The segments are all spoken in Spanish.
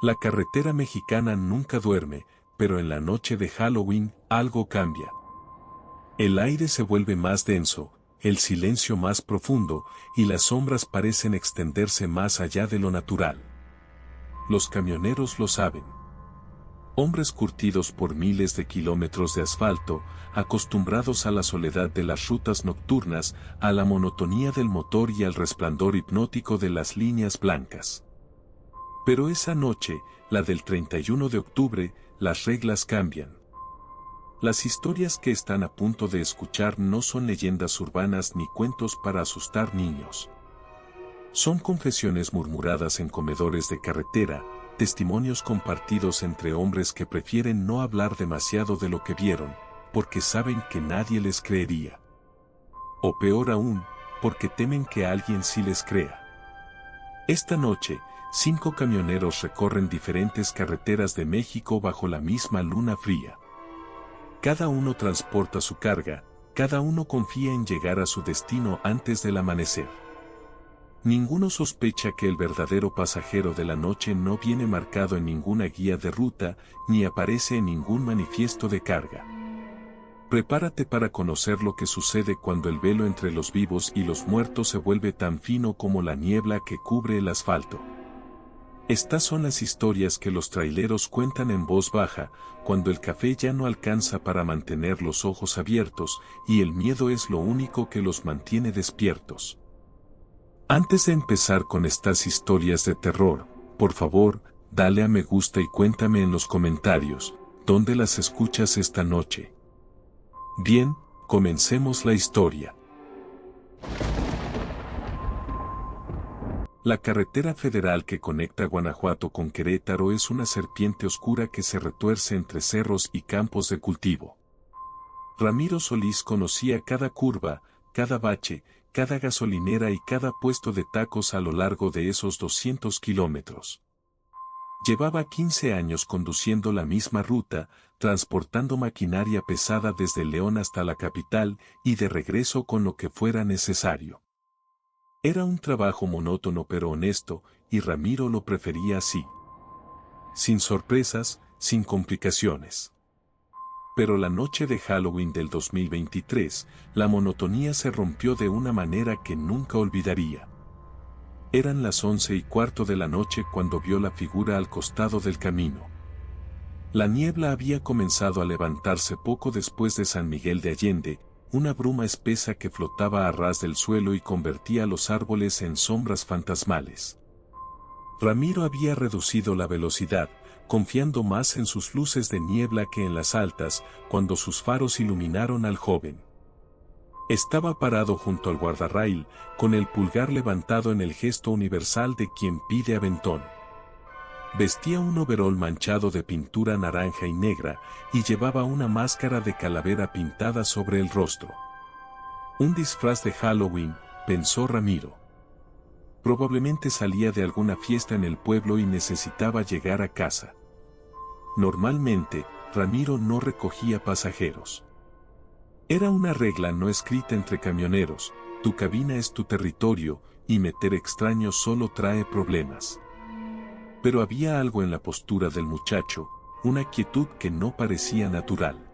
La carretera mexicana nunca duerme, pero en la noche de Halloween algo cambia. El aire se vuelve más denso, el silencio más profundo, y las sombras parecen extenderse más allá de lo natural. Los camioneros lo saben. Hombres curtidos por miles de kilómetros de asfalto, acostumbrados a la soledad de las rutas nocturnas, a la monotonía del motor y al resplandor hipnótico de las líneas blancas. Pero esa noche, la del 31 de octubre, las reglas cambian. Las historias que están a punto de escuchar no son leyendas urbanas ni cuentos para asustar niños. Son confesiones murmuradas en comedores de carretera, testimonios compartidos entre hombres que prefieren no hablar demasiado de lo que vieron, porque saben que nadie les creería. O peor aún, porque temen que alguien sí les crea. Esta noche, 5 camioneros recorren diferentes carreteras de México bajo la misma luna fría. Cada uno transporta su carga, cada uno confía en llegar a su destino antes del amanecer. Ninguno sospecha que el verdadero pasajero de la noche no viene marcado en ninguna guía de ruta, ni aparece en ningún manifiesto de carga. Prepárate para conocer lo que sucede cuando el velo entre los vivos y los muertos se vuelve tan fino como la niebla que cubre el asfalto. Estas son las historias que los traileros cuentan en voz baja, cuando el café ya no alcanza para mantener los ojos abiertos, y el miedo es lo único que los mantiene despiertos. Antes de empezar con estas historias de terror, por favor, dale a me gusta y cuéntame en los comentarios, ¿dónde las escuchas esta noche? Bien, comencemos la historia. La carretera federal que conecta Guanajuato con Querétaro es una serpiente oscura que se retuerce entre cerros y campos de cultivo. Ramiro Solís conocía cada curva, cada bache, cada gasolinera y cada puesto de tacos a lo largo de esos 200 kilómetros. Llevaba 15 años conduciendo la misma ruta, transportando maquinaria pesada desde León hasta la capital y de regreso con lo que fuera necesario. Era un trabajo monótono pero honesto, y Ramiro lo prefería así. Sin sorpresas, sin complicaciones. Pero la noche de Halloween del 2023, la monotonía se rompió de una manera que nunca olvidaría. Eran las 11:15 de la noche cuando vio la figura al costado del camino. La niebla había comenzado a levantarse poco después de San Miguel de Allende, una bruma espesa que flotaba a ras del suelo y convertía los árboles en sombras fantasmales. Ramiro había reducido la velocidad, confiando más en sus luces de niebla que en las altas, cuando sus faros iluminaron al joven. Estaba parado junto al guardarraíl, con el pulgar levantado en el gesto universal de quien pide aventón. Vestía un overol manchado de pintura naranja y negra, y llevaba una máscara de calavera pintada sobre el rostro. Un disfraz de Halloween, pensó Ramiro. Probablemente salía de alguna fiesta en el pueblo y necesitaba llegar a casa. Normalmente, Ramiro no recogía pasajeros. Era una regla no escrita entre camioneros: tu cabina es tu territorio, y meter extraños solo trae problemas. Pero había algo en la postura del muchacho, una quietud que no parecía natural.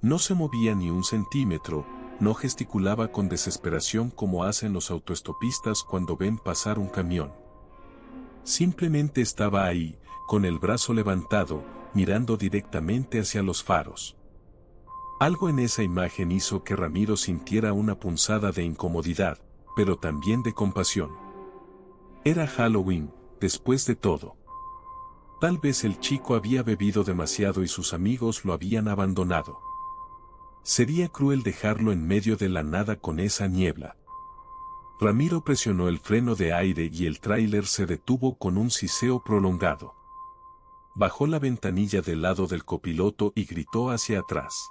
No se movía ni un centímetro, no gesticulaba con desesperación como hacen los autoestopistas cuando ven pasar un camión. Simplemente estaba ahí, con el brazo levantado, mirando directamente hacia los faros. Algo en esa imagen hizo que Ramiro sintiera una punzada de incomodidad, pero también de compasión. Era Halloween, después de todo. Tal vez el chico había bebido demasiado y sus amigos lo habían abandonado. Sería cruel dejarlo en medio de la nada con esa niebla. Ramiro presionó el freno de aire y el tráiler se detuvo con un siseo prolongado. Bajó la ventanilla del lado del copiloto y gritó hacia atrás.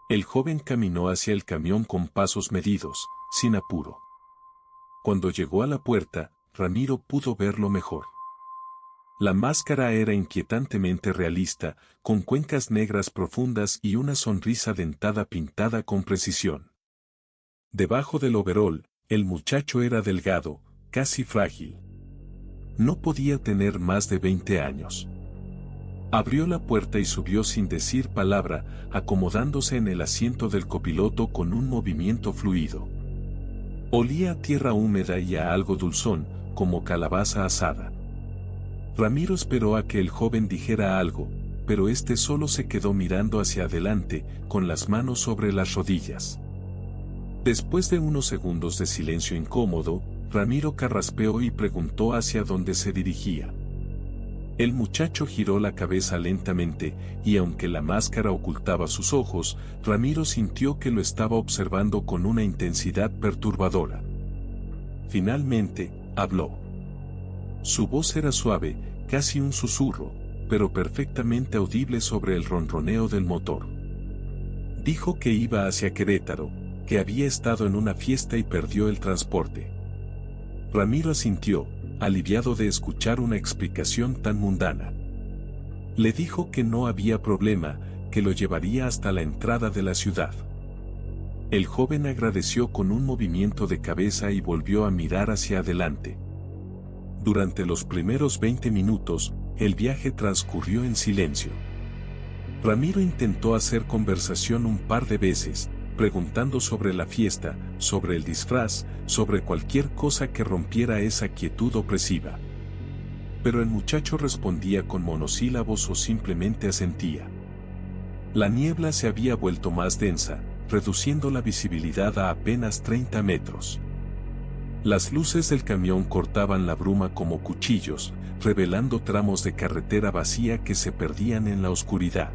El joven caminó hacia el camión con pasos medidos, sin apuro. Cuando llegó a la puerta, Ramiro pudo verlo mejor. La máscara era inquietantemente realista, con cuencas negras profundas y una sonrisa dentada pintada con precisión. Debajo del overol, el muchacho era delgado, casi frágil. No podía tener más de 20 años. Abrió la puerta y subió sin decir palabra, acomodándose en el asiento del copiloto con un movimiento fluido. Olía a tierra húmeda y a algo dulzón, como calabaza asada. Ramiro esperó a que el joven dijera algo, pero este solo se quedó mirando hacia adelante, con las manos sobre las rodillas. Después de unos segundos de silencio incómodo, Ramiro carraspeó y preguntó hacia dónde se dirigía. El muchacho giró la cabeza lentamente, y aunque la máscara ocultaba sus ojos, Ramiro sintió que lo estaba observando con una intensidad perturbadora. Finalmente, habló. Su voz era suave, casi un susurro, pero perfectamente audible sobre el ronroneo del motor. Dijo que iba hacia Querétaro, que había estado en una fiesta y perdió el transporte. Ramiro asintió, aliviado de escuchar una explicación tan mundana. Le dijo que no había problema, que lo llevaría hasta la entrada de la ciudad. El joven agradeció con un movimiento de cabeza y volvió a mirar hacia adelante. Durante los primeros 20 minutos, el viaje transcurrió en silencio. Ramiro intentó hacer conversación un par de veces, preguntando sobre la fiesta, sobre el disfraz, sobre cualquier cosa que rompiera esa quietud opresiva. Pero el muchacho respondía con monosílabos o simplemente asentía. La niebla se había vuelto más densa, reduciendo la visibilidad a apenas 30 metros. Las luces del camión cortaban la bruma como cuchillos, revelando tramos de carretera vacía que se perdían en la oscuridad.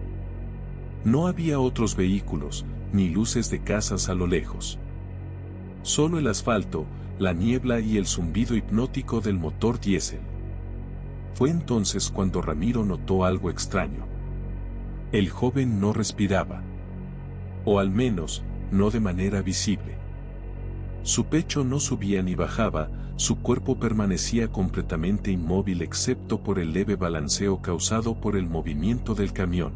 No había otros vehículos, ni luces de casas a lo lejos. Solo el asfalto, la niebla y el zumbido hipnótico del motor diésel. Fue entonces cuando Ramiro notó algo extraño. El joven no respiraba. O al menos, no de manera visible. Su pecho no subía ni bajaba, su cuerpo permanecía completamente inmóvil excepto por el leve balanceo causado por el movimiento del camión.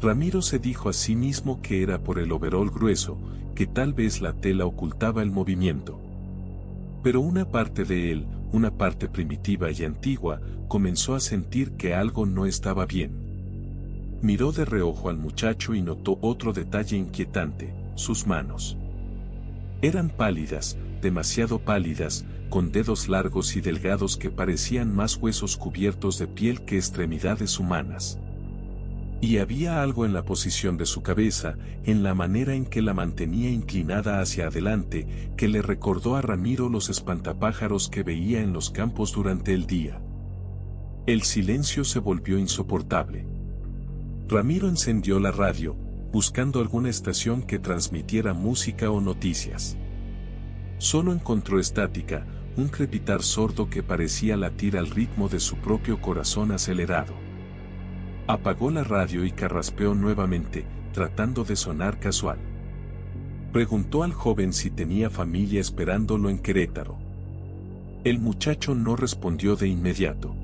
Ramiro se dijo a sí mismo que era por el overol grueso, que tal vez la tela ocultaba el movimiento. Pero una parte de él, una parte primitiva y antigua, comenzó a sentir que algo no estaba bien. Miró de reojo al muchacho y notó otro detalle inquietante: sus manos. Eran pálidas, demasiado pálidas, con dedos largos y delgados que parecían más huesos cubiertos de piel que extremidades humanas. Y había algo en la posición de su cabeza, en la manera en que la mantenía inclinada hacia adelante, que le recordó a Ramiro los espantapájaros que veía en los campos durante el día. El silencio se volvió insoportable. Ramiro encendió la radio, buscando alguna estación que transmitiera música o noticias. Solo encontró estática, un crepitar sordo que parecía latir al ritmo de su propio corazón acelerado. Apagó la radio y carraspeó nuevamente, tratando de sonar casual. Preguntó al joven si tenía familia esperándolo en Querétaro. El muchacho no respondió de inmediato.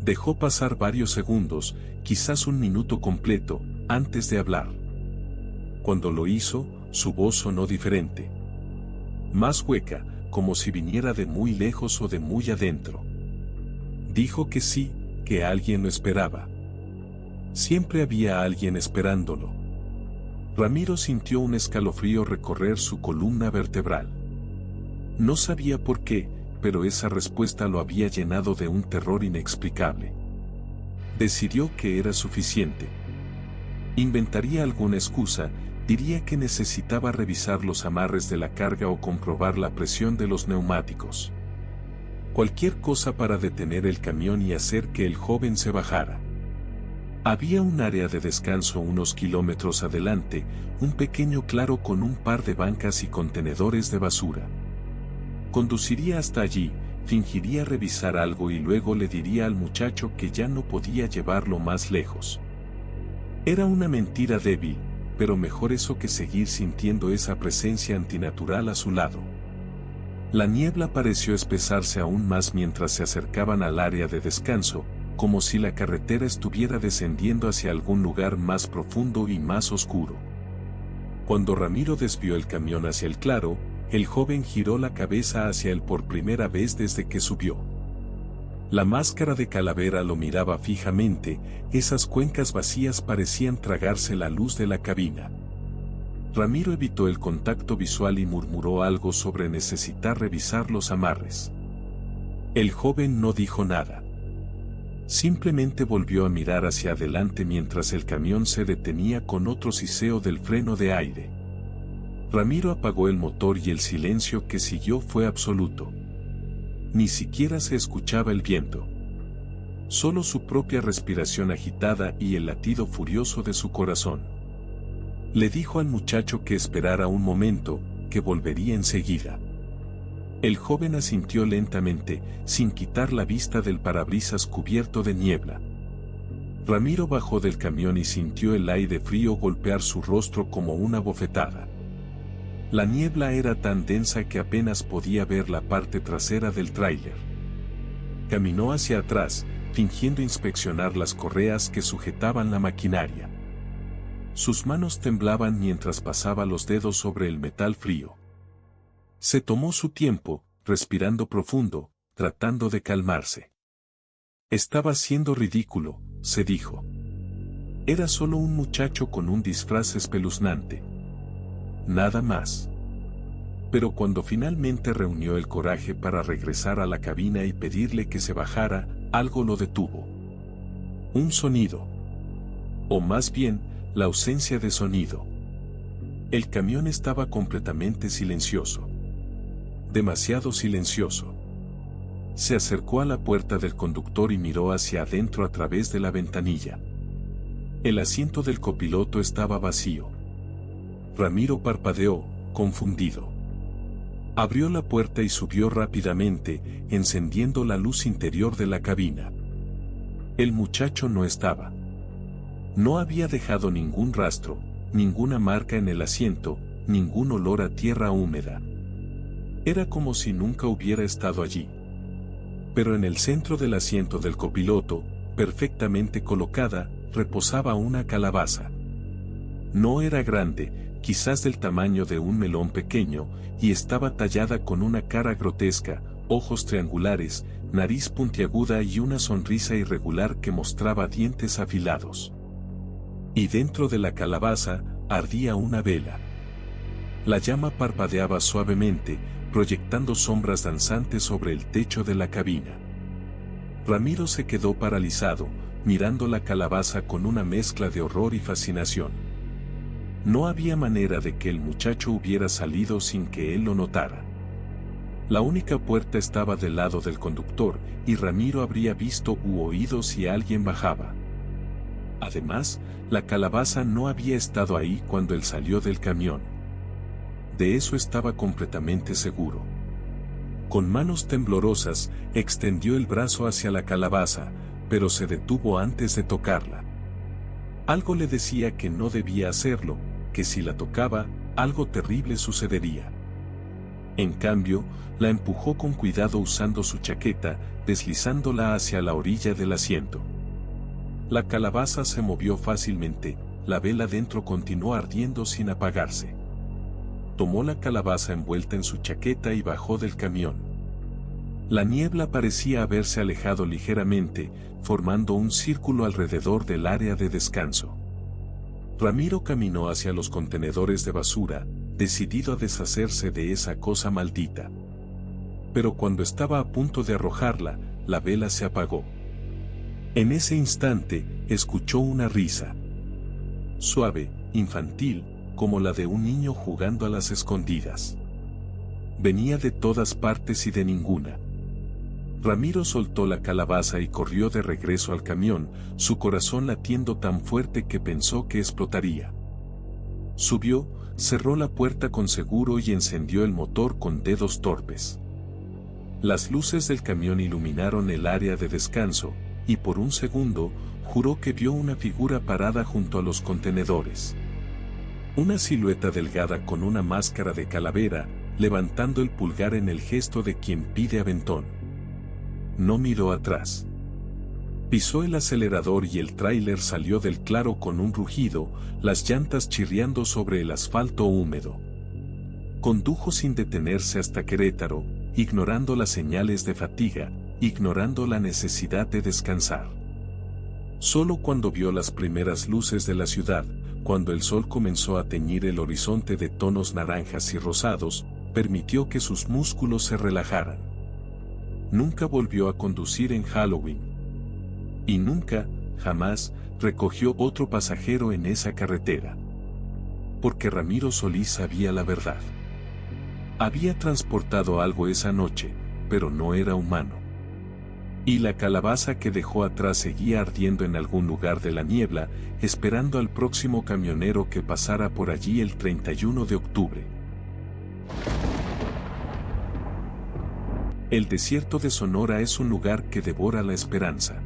Dejó pasar varios segundos, quizás un minuto completo, antes de hablar. Cuando lo hizo, su voz sonó diferente. Más hueca, como si viniera de muy lejos o de muy adentro. Dijo que sí, que alguien lo esperaba. Siempre había alguien esperándolo. Ramiro sintió un escalofrío recorrer su columna vertebral. No sabía por qué, pero esa respuesta lo había llenado de un terror inexplicable. Decidió que era suficiente. Inventaría alguna excusa, diría que necesitaba revisar los amarres de la carga o comprobar la presión de los neumáticos. Cualquier cosa para detener el camión y hacer que el joven se bajara. Había un área de descanso unos kilómetros adelante, un pequeño claro con un par de bancas y contenedores de basura. Conduciría hasta allí, fingiría revisar algo y luego le diría al muchacho que ya no podía llevarlo más lejos. Era una mentira débil, pero mejor eso que seguir sintiendo esa presencia antinatural a su lado. La niebla pareció espesarse aún más mientras se acercaban al área de descanso, como si la carretera estuviera descendiendo hacia algún lugar más profundo y más oscuro. Cuando Ramiro desvió el camión hacia el claro, el joven giró la cabeza hacia él por primera vez desde que subió. La máscara de calavera lo miraba fijamente, esas cuencas vacías parecían tragarse la luz de la cabina. Ramiro evitó el contacto visual y murmuró algo sobre necesitar revisar los amarres. El joven no dijo nada. Simplemente volvió a mirar hacia adelante mientras el camión se detenía con otro siseo del freno de aire. Ramiro apagó el motor y el silencio que siguió fue absoluto. Ni siquiera se escuchaba el viento. Solo su propia respiración agitada y el latido furioso de su corazón. Le dijo al muchacho que esperara un momento, que volvería enseguida. El joven asintió lentamente, sin quitar la vista del parabrisas cubierto de niebla. Ramiro bajó del camión y sintió el aire frío golpear su rostro como una bofetada. La niebla era tan densa que apenas podía ver la parte trasera del tráiler. Caminó hacia atrás, fingiendo inspeccionar las correas que sujetaban la maquinaria. Sus manos temblaban mientras pasaba los dedos sobre el metal frío. Se tomó su tiempo, respirando profundo, tratando de calmarse. Estaba siendo ridículo, se dijo. Era solo un muchacho con un disfraz espeluznante. Nada más. Pero cuando finalmente reunió el coraje para regresar a la cabina y pedirle que se bajara, algo lo detuvo. Un sonido. O más bien, la ausencia de sonido. El camión estaba completamente silencioso. Demasiado silencioso. Se acercó a la puerta del conductor y miró hacia adentro a través de la ventanilla. El asiento del copiloto estaba vacío. Ramiro parpadeó, confundido. Abrió la puerta y subió rápidamente, encendiendo la luz interior de la cabina. El muchacho no estaba. No había dejado ningún rastro, ninguna marca en el asiento, ningún olor a tierra húmeda. Era como si nunca hubiera estado allí. Pero en el centro del asiento del copiloto, perfectamente colocada, reposaba una calabaza. No era grande, quizás del tamaño de un melón pequeño, y estaba tallada con una cara grotesca, ojos triangulares, nariz puntiaguda y una sonrisa irregular que mostraba dientes afilados. Y dentro de la calabaza, ardía una vela. La llama parpadeaba suavemente, proyectando sombras danzantes sobre el techo de la cabina. Ramiro se quedó paralizado, mirando la calabaza con una mezcla de horror y fascinación. No había manera de que el muchacho hubiera salido sin que él lo notara. La única puerta estaba del lado del conductor, y Ramiro habría visto u oído si alguien bajaba. Además, la calabaza no había estado ahí cuando él salió del camión. De eso estaba completamente seguro. Con manos temblorosas, extendió el brazo hacia la calabaza, pero se detuvo antes de tocarla. Algo le decía que no debía hacerlo, que si la tocaba, algo terrible sucedería. En cambio, la empujó con cuidado usando su chaqueta, deslizándola hacia la orilla del asiento. La calabaza se movió fácilmente, la vela dentro continuó ardiendo sin apagarse. Tomó la calabaza envuelta en su chaqueta y bajó del camión. La niebla parecía haberse alejado ligeramente, formando un círculo alrededor del área de descanso. Ramiro caminó hacia los contenedores de basura, decidido a deshacerse de esa cosa maldita. Pero cuando estaba a punto de arrojarla, la vela se apagó. En ese instante, escuchó una risa. Suave, infantil, como la de un niño jugando a las escondidas. Venía de todas partes y de ninguna. Ramiro soltó la calabaza y corrió de regreso al camión, su corazón latiendo tan fuerte que pensó que explotaría. Subió, cerró la puerta con seguro y encendió el motor con dedos torpes. Las luces del camión iluminaron el área de descanso, y por un segundo, juró que vio una figura parada junto a los contenedores. Una silueta delgada con una máscara de calavera, levantando el pulgar en el gesto de quien pide aventón. No miró atrás. Pisó el acelerador y el tráiler salió del claro con un rugido, las llantas chirriando sobre el asfalto húmedo. Condujo sin detenerse hasta Querétaro, ignorando las señales de fatiga, ignorando la necesidad de descansar. Solo cuando vio las primeras luces de la ciudad, cuando el sol comenzó a teñir el horizonte de tonos naranjas y rosados, permitió que sus músculos se relajaran. Nunca volvió a conducir en Halloween. Y nunca, jamás, recogió otro pasajero en esa carretera. Porque Ramiro Solís sabía la verdad. Había transportado algo esa noche, pero no era humano. Y la calabaza que dejó atrás seguía ardiendo en algún lugar de la niebla, esperando al próximo camionero que pasara por allí el 31 de octubre. El desierto de Sonora es un lugar que devora la esperanza.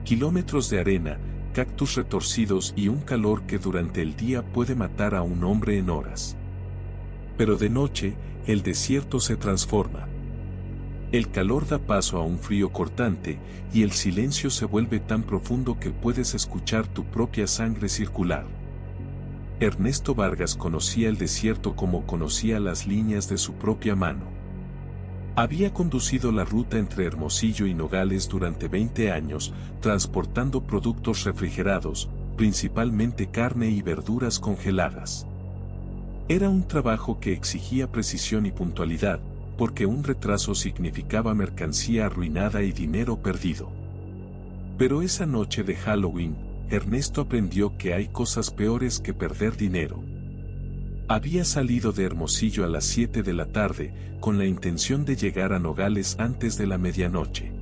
Kilómetros de arena, cactus retorcidos y un calor que durante el día puede matar a un hombre en horas. Pero de noche, el desierto se transforma. El calor da paso a un frío cortante, y el silencio se vuelve tan profundo que puedes escuchar tu propia sangre circular. Ernesto Vargas conocía el desierto como conocía las líneas de su propia mano. Había conducido la ruta entre Hermosillo y Nogales durante 20 años, transportando productos refrigerados, principalmente carne y verduras congeladas. Era un trabajo que exigía precisión y puntualidad, porque un retraso significaba mercancía arruinada y dinero perdido. Pero esa noche de Halloween, Ernesto aprendió que hay cosas peores que perder dinero. Había salido de Hermosillo a las 7 de la tarde, con la intención de llegar a Nogales antes de la medianoche.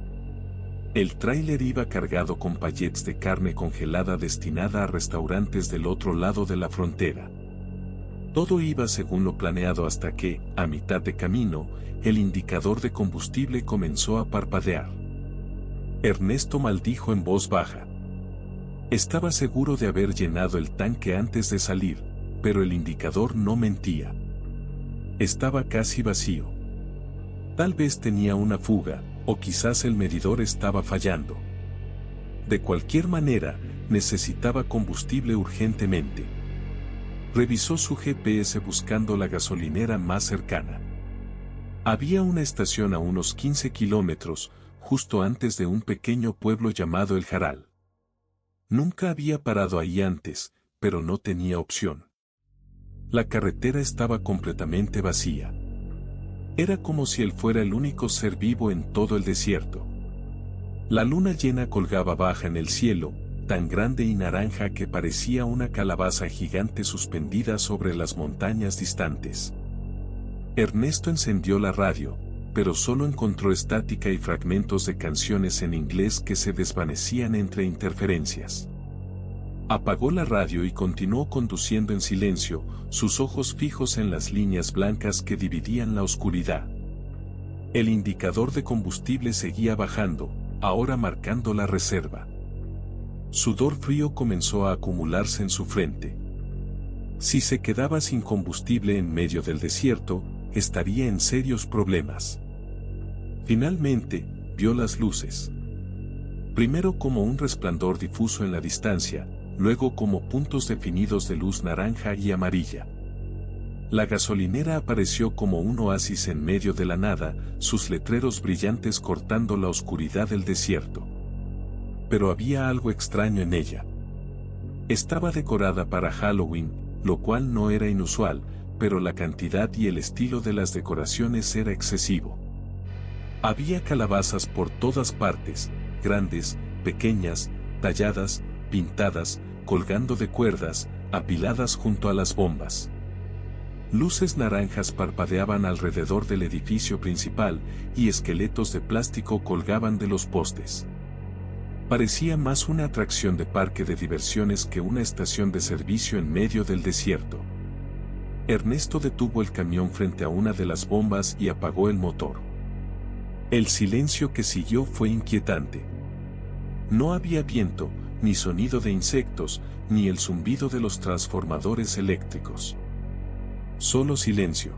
El tráiler iba cargado con pallets de carne congelada destinada a restaurantes del otro lado de la frontera. Todo iba según lo planeado hasta que, a mitad de camino, el indicador de combustible comenzó a parpadear. Ernesto maldijo en voz baja. Estaba seguro de haber llenado el tanque antes de salir, pero el indicador no mentía. Estaba casi vacío. Tal vez tenía una fuga, o quizás el medidor estaba fallando. De cualquier manera, necesitaba combustible urgentemente. Revisó su GPS buscando la gasolinera más cercana. Había una estación a unos 15 kilómetros, justo antes de un pequeño pueblo llamado El Jaral. Nunca había parado ahí antes, pero no tenía opción. La carretera estaba completamente vacía. Era como si él fuera el único ser vivo en todo el desierto. La luna llena colgaba baja en el cielo, tan grande y naranja que parecía una calabaza gigante suspendida sobre las montañas distantes. Ernesto encendió la radio, pero solo encontró estática y fragmentos de canciones en inglés que se desvanecían entre interferencias. Apagó la radio y continuó conduciendo en silencio, sus ojos fijos en las líneas blancas que dividían la oscuridad. El indicador de combustible seguía bajando, ahora marcando la reserva. Sudor frío comenzó a acumularse en su frente. Si se quedaba sin combustible en medio del desierto, estaría en serios problemas. Finalmente, vio las luces. Primero como un resplandor difuso en la distancia, luego como puntos definidos de luz naranja y amarilla. La gasolinera apareció como un oasis en medio de la nada, sus letreros brillantes cortando la oscuridad del desierto. Pero había algo extraño en ella. Estaba decorada para Halloween, lo cual no era inusual, pero la cantidad y el estilo de las decoraciones era excesivo. Había calabazas por todas partes, grandes, pequeñas, talladas, pintadas, colgando de cuerdas, apiladas junto a las bombas. Luces naranjas parpadeaban alrededor del edificio principal y esqueletos de plástico colgaban de los postes. Parecía más una atracción de parque de diversiones que una estación de servicio en medio del desierto. Ernesto detuvo el camión frente a una de las bombas y apagó el motor. El silencio que siguió fue inquietante. No había viento, ni sonido de insectos, ni el zumbido de los transformadores eléctricos. Solo silencio.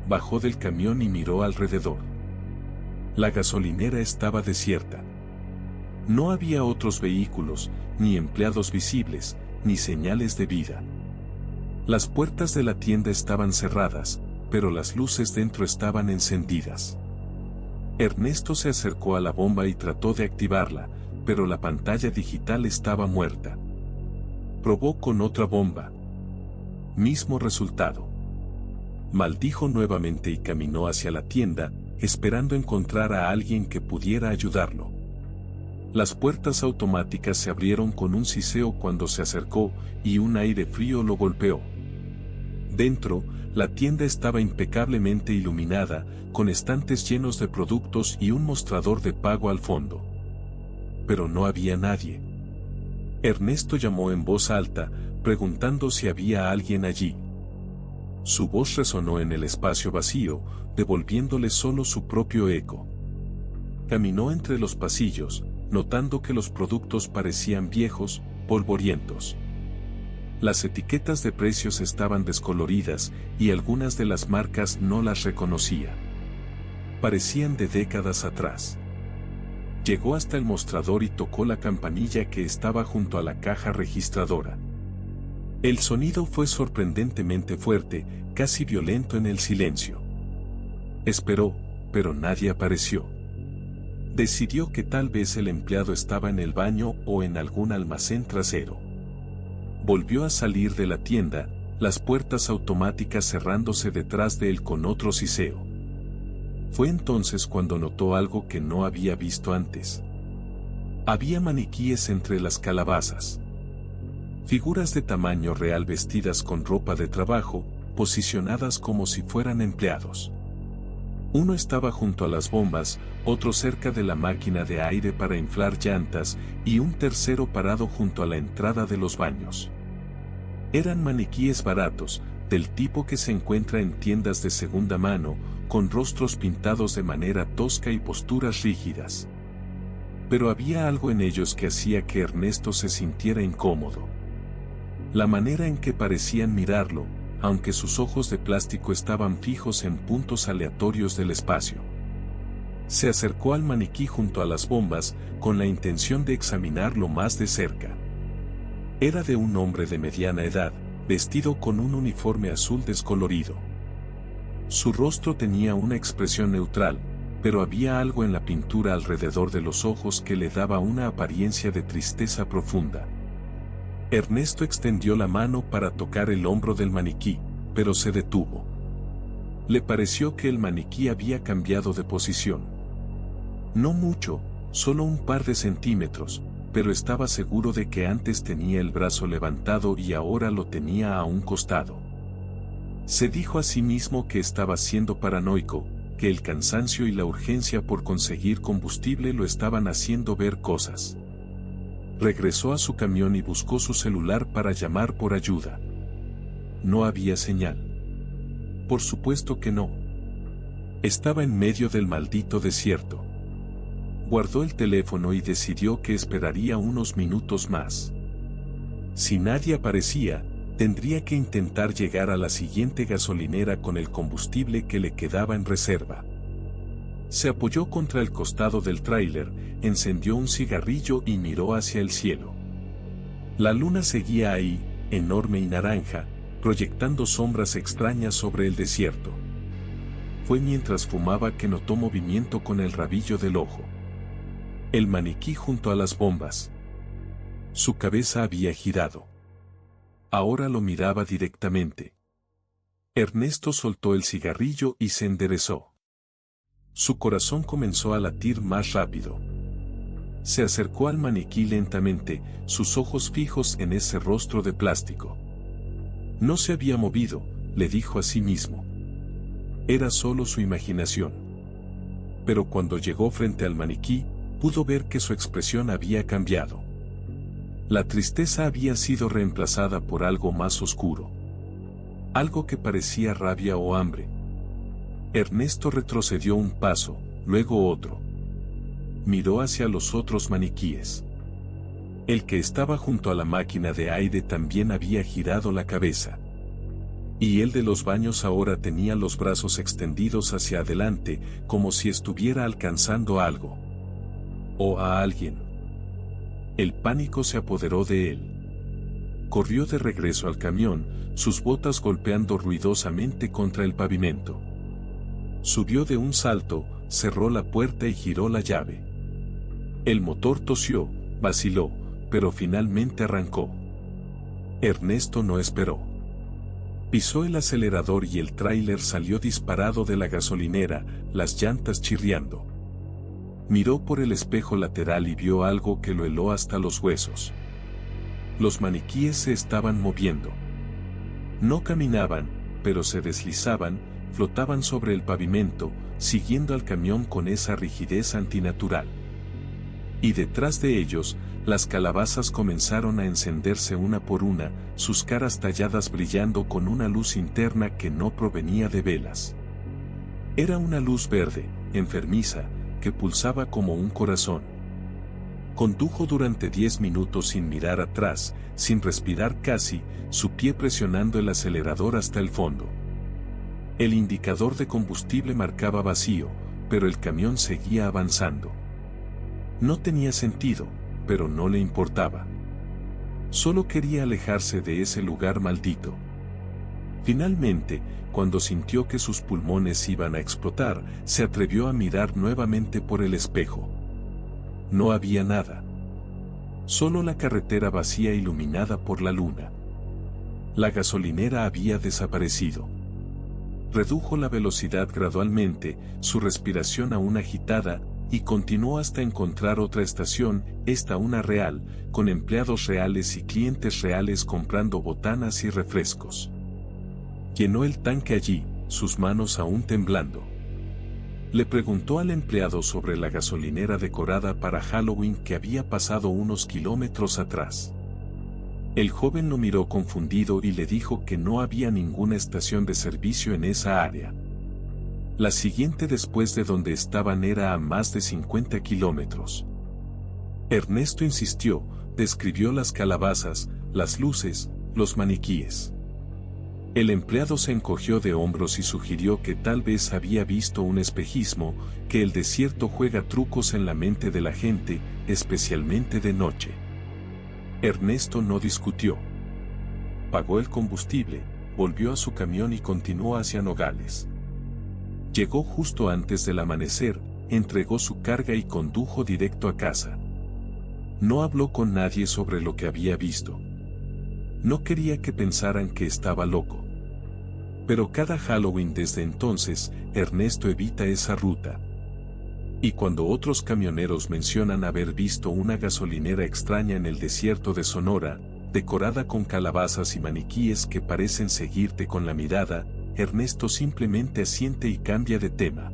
Bajó del camión y miró alrededor. La gasolinera estaba desierta. No había otros vehículos, ni empleados visibles, ni señales de vida. Las puertas de la tienda estaban cerradas, pero las luces dentro estaban encendidas. Ernesto se acercó a la bomba y trató de activarla, pero la pantalla digital estaba muerta. Probó con otra bomba. Mismo resultado. Maldijo nuevamente y caminó hacia la tienda, esperando encontrar a alguien que pudiera ayudarlo. Las puertas automáticas se abrieron con un siseo cuando se acercó y un aire frío lo golpeó. Dentro, la tienda estaba impecablemente iluminada, con estantes llenos de productos y un mostrador de pago al fondo. Pero no había nadie. Ernesto llamó en voz alta, preguntando si había alguien allí. Su voz resonó en el espacio vacío, devolviéndole solo su propio eco. Caminó entre los pasillos, notando que los productos parecían viejos, polvorientos. Las etiquetas de precios estaban descoloridas y algunas de las marcas no las reconocía. Parecían de décadas atrás. Llegó hasta el mostrador y tocó la campanilla que estaba junto a la caja registradora. El sonido fue sorprendentemente fuerte, casi violento en el silencio. Esperó, pero nadie apareció. Decidió que tal vez el empleado estaba en el baño o en algún almacén trasero. Volvió a salir de la tienda, las puertas automáticas cerrándose detrás de él con otro siseo. Fue entonces cuando notó algo que no había visto antes. Había maniquíes entre las calabazas. Figuras de tamaño real vestidas con ropa de trabajo, posicionadas como si fueran empleados. Uno estaba junto a las bombas, otro cerca de la máquina de aire para inflar llantas y un tercero parado junto a la entrada de los baños. Eran maniquíes baratos, del tipo que se encuentra en tiendas de segunda mano, con rostros pintados de manera tosca y posturas rígidas. Pero había algo en ellos que hacía que Ernesto se sintiera incómodo. La manera en que parecían mirarlo, aunque sus ojos de plástico estaban fijos en puntos aleatorios del espacio. Se acercó al maniquí junto a las bombas, con la intención de examinarlo más de cerca. Era de un hombre de mediana edad, vestido con un uniforme azul descolorido. Su rostro tenía una expresión neutral, pero había algo en la pintura alrededor de los ojos que le daba una apariencia de tristeza profunda. Ernesto extendió la mano para tocar el hombro del maniquí, pero se detuvo. Le pareció que el maniquí había cambiado de posición. No mucho, solo un par de centímetros, pero estaba seguro de que antes tenía el brazo levantado y ahora lo tenía a un costado. Se dijo a sí mismo que estaba siendo paranoico, que el cansancio y la urgencia por conseguir combustible lo estaban haciendo ver cosas. Regresó a su camión y buscó su celular para llamar por ayuda. No había señal. Por supuesto que no. Estaba en medio del maldito desierto. Guardó el teléfono y decidió que esperaría unos minutos más. Si nadie aparecía, tendría que intentar llegar a la siguiente gasolinera con el combustible que le quedaba en reserva. Se apoyó contra el costado del tráiler, encendió un cigarrillo y miró hacia el cielo. La luna seguía ahí, enorme y naranja, proyectando sombras extrañas sobre el desierto. Fue mientras fumaba que notó movimiento con el rabillo del ojo. El maniquí junto a las bombas. Su cabeza había girado. Ahora lo miraba directamente. Ernesto soltó el cigarrillo y se enderezó. Su corazón comenzó a latir más rápido. Se acercó al maniquí lentamente, sus ojos fijos en ese rostro de plástico. No se había movido, le dijo a sí mismo. Era solo su imaginación. Pero cuando llegó frente al maniquí, pudo ver que su expresión había cambiado. La tristeza había sido reemplazada por algo más oscuro. Algo que parecía rabia o hambre. Ernesto retrocedió un paso, luego otro. Miró hacia los otros maniquíes. El que estaba junto a la máquina de aire también había girado la cabeza. Y el de los baños ahora tenía los brazos extendidos hacia adelante, como si estuviera alcanzando algo. O a alguien. El pánico se apoderó de él. Corrió de regreso al camión, sus botas golpeando ruidosamente contra el pavimento. Subió de un salto, cerró la puerta y giró la llave. El motor tosió, vaciló, pero finalmente arrancó. Ernesto no esperó. Pisó el acelerador y el tráiler salió disparado de la gasolinera, las llantas chirriando. Miró por el espejo lateral y vio algo que lo heló hasta los huesos. Los maniquíes se estaban moviendo. No caminaban, pero se deslizaban, flotaban sobre el pavimento, siguiendo al camión con esa rigidez antinatural. Y detrás de ellos, las calabazas comenzaron a encenderse una por una, sus caras talladas brillando con una luz interna que no provenía de velas. Era una luz verde, enfermiza, que pulsaba como un corazón. Condujo durante 10 minutos sin mirar atrás, sin respirar casi, su pie presionando el acelerador hasta el fondo. El indicador de combustible marcaba vacío, pero el camión seguía avanzando. No tenía sentido, pero no le importaba. Solo quería alejarse de ese lugar maldito. Finalmente, cuando sintió que sus pulmones iban a explotar, se atrevió a mirar nuevamente por el espejo. No había nada. Solo la carretera vacía iluminada por la luna. La gasolinera había desaparecido. Redujo la velocidad gradualmente, su respiración aún agitada, y continuó hasta encontrar otra estación, esta una real, con empleados reales y clientes reales comprando botanas y refrescos. Llenó el tanque allí, sus manos aún temblando. Le preguntó al empleado sobre la gasolinera decorada para Halloween que había pasado unos kilómetros atrás. El joven lo miró confundido y le dijo que no había ninguna estación de servicio en esa área. La siguiente después de donde estaban era a más de 50 kilómetros. Ernesto insistió, describió las calabazas, las luces, los maniquíes. El empleado se encogió de hombros y sugirió que tal vez había visto un espejismo, que el desierto juega trucos en la mente de la gente, especialmente de noche. Ernesto no discutió. Pagó el combustible, volvió a su camión y continuó hacia Nogales. Llegó justo antes del amanecer, entregó su carga y condujo directo a casa. No habló con nadie sobre lo que había visto. No quería que pensaran que estaba loco. Pero cada Halloween desde entonces, Ernesto evita esa ruta. Y cuando otros camioneros mencionan haber visto una gasolinera extraña en el desierto de Sonora, decorada con calabazas y maniquíes que parecen seguirte con la mirada, Ernesto simplemente asiente y cambia de tema.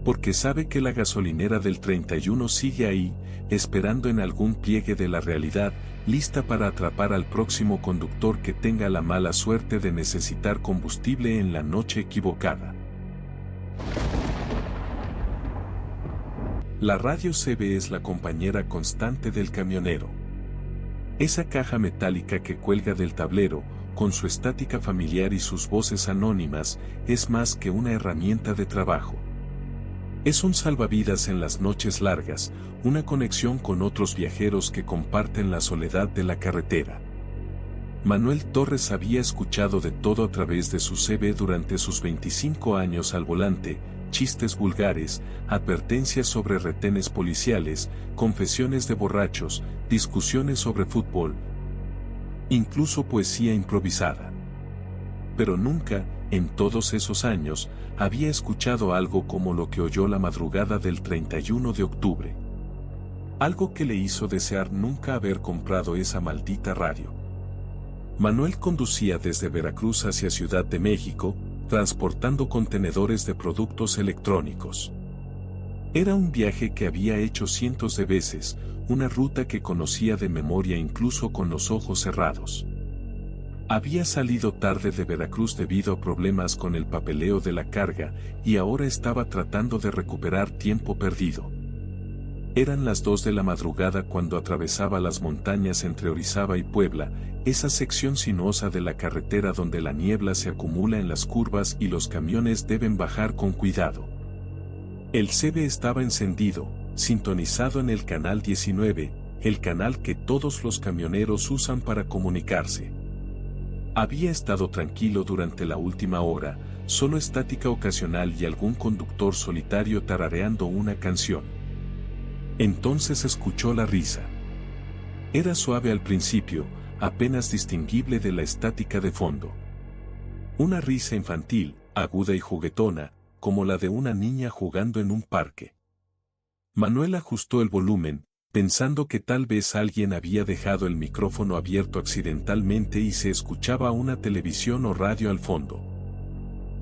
Porque sabe que la gasolinera del 31 sigue ahí, esperando en algún pliegue de la realidad, lista para atrapar al próximo conductor que tenga la mala suerte de necesitar combustible en la noche equivocada. La radio CB es la compañera constante del camionero. Esa caja metálica que cuelga del tablero, con su estática familiar y sus voces anónimas, es más que una herramienta de trabajo. Es un salvavidas en las noches largas, una conexión con otros viajeros que comparten la soledad de la carretera. Manuel Torres había escuchado de todo a través de su CB durante sus 25 años al volante, chistes vulgares, advertencias sobre retenes policiales, confesiones de borrachos, discusiones sobre fútbol, incluso poesía improvisada. Pero nunca, en todos esos años, había escuchado algo como lo que oyó la madrugada del 31 de octubre. Algo que le hizo desear nunca haber comprado esa maldita radio. Manuel conducía desde Veracruz hacia Ciudad de México, transportando contenedores de productos electrónicos. Era un viaje que había hecho cientos de veces, una ruta que conocía de memoria incluso con los ojos cerrados. Había salido tarde de Veracruz debido a problemas con el papeleo de la carga, y ahora estaba tratando de recuperar tiempo perdido. Eran las 2 de la madrugada cuando atravesaba las montañas entre Orizaba y Puebla, esa sección sinuosa de la carretera donde la niebla se acumula en las curvas y los camiones deben bajar con cuidado. El CB estaba encendido, sintonizado en el canal 19, el canal que todos los camioneros usan para comunicarse. Había estado tranquilo durante la última hora, solo estática ocasional y algún conductor solitario tarareando una canción. Entonces escuchó la risa. Era suave al principio, apenas distinguible de la estática de fondo. Una risa infantil, aguda y juguetona, como la de una niña jugando en un parque. Manuel ajustó el volumen, pensando que tal vez alguien había dejado el micrófono abierto accidentalmente y se escuchaba una televisión o radio al fondo.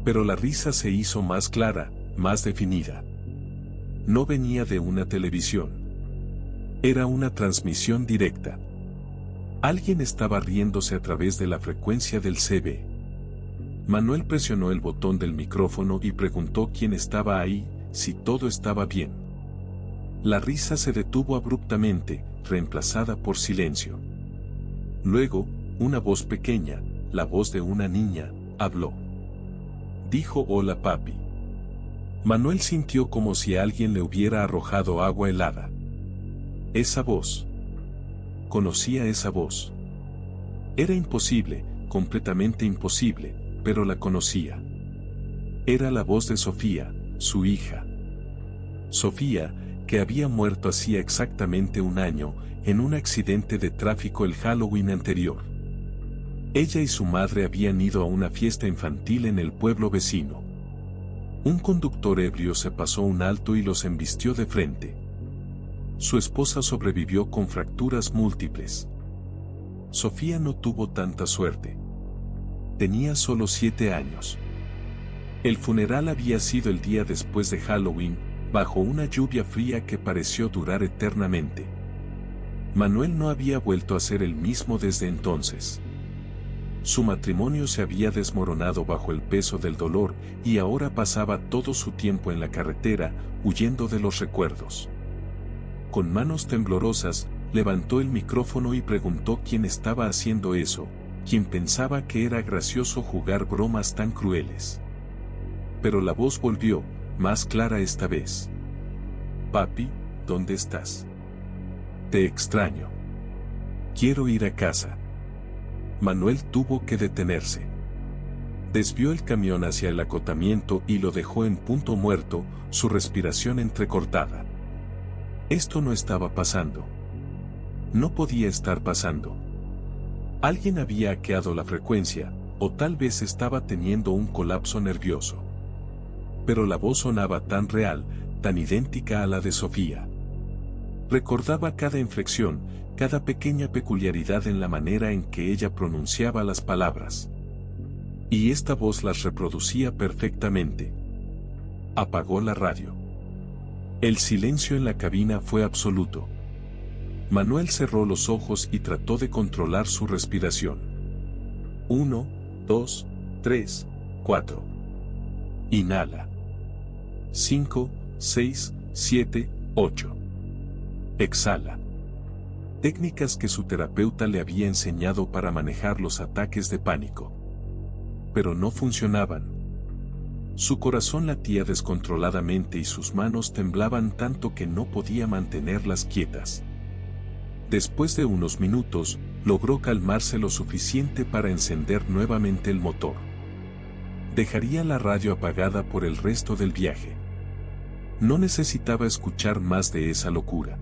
Pero la risa se hizo más clara, más definida. No venía de una televisión. Era una transmisión directa. Alguien estaba riéndose a través de la frecuencia del CB. Manuel presionó el botón del micrófono y preguntó quién estaba ahí, si todo estaba bien. La risa se detuvo abruptamente, reemplazada por silencio. Luego, una voz pequeña, la voz de una niña, habló. Dijo: «Hola, papi». Manuel sintió como si alguien le hubiera arrojado agua helada. Esa voz. Conocía esa voz. Era imposible, completamente imposible, pero la conocía. Era la voz de Sofía, su hija. Sofía, que había muerto hacía exactamente un año, en un accidente de tráfico el Halloween anterior. Ella y su madre habían ido a una fiesta infantil en el pueblo vecino. Un conductor ebrio se pasó un alto y los embistió de frente. Su esposa sobrevivió con fracturas múltiples. Sofía no tuvo tanta suerte. Tenía solo 7 años. El funeral había sido el día después de Halloween, bajo una lluvia fría que pareció durar eternamente. Manuel no había vuelto a ser el mismo desde entonces. Su matrimonio se había desmoronado bajo el peso del dolor y ahora pasaba todo su tiempo en la carretera, huyendo de los recuerdos. Con manos temblorosas, levantó el micrófono y preguntó quién estaba haciendo eso, quién pensaba que era gracioso jugar bromas tan crueles. Pero la voz volvió, más clara esta vez. «Papi, ¿dónde estás? Te extraño. Quiero ir a casa». Manuel tuvo que detenerse. Desvió el camión hacia el acotamiento y lo dejó en punto muerto, su respiración entrecortada. Esto no estaba pasando. No podía estar pasando. Alguien había hackeado la frecuencia, o tal vez estaba teniendo un colapso nervioso. Pero la voz sonaba tan real, tan idéntica a la de Sofía. Recordaba cada inflexión, cada pequeña peculiaridad en la manera en que ella pronunciaba las palabras. Y esta voz las reproducía perfectamente. Apagó la radio. El silencio en la cabina fue absoluto. Manuel cerró los ojos y trató de controlar su respiración. 1, 2, 3, 4. Inhala. 5, 6, 7, 8. Exhala. Técnicas que su terapeuta le había enseñado para manejar los ataques de pánico. Pero no funcionaban. Su corazón latía descontroladamente y sus manos temblaban tanto que no podía mantenerlas quietas. Después de unos minutos, logró calmarse lo suficiente para encender nuevamente el motor. Dejaría la radio apagada por el resto del viaje. No necesitaba escuchar más de esa locura.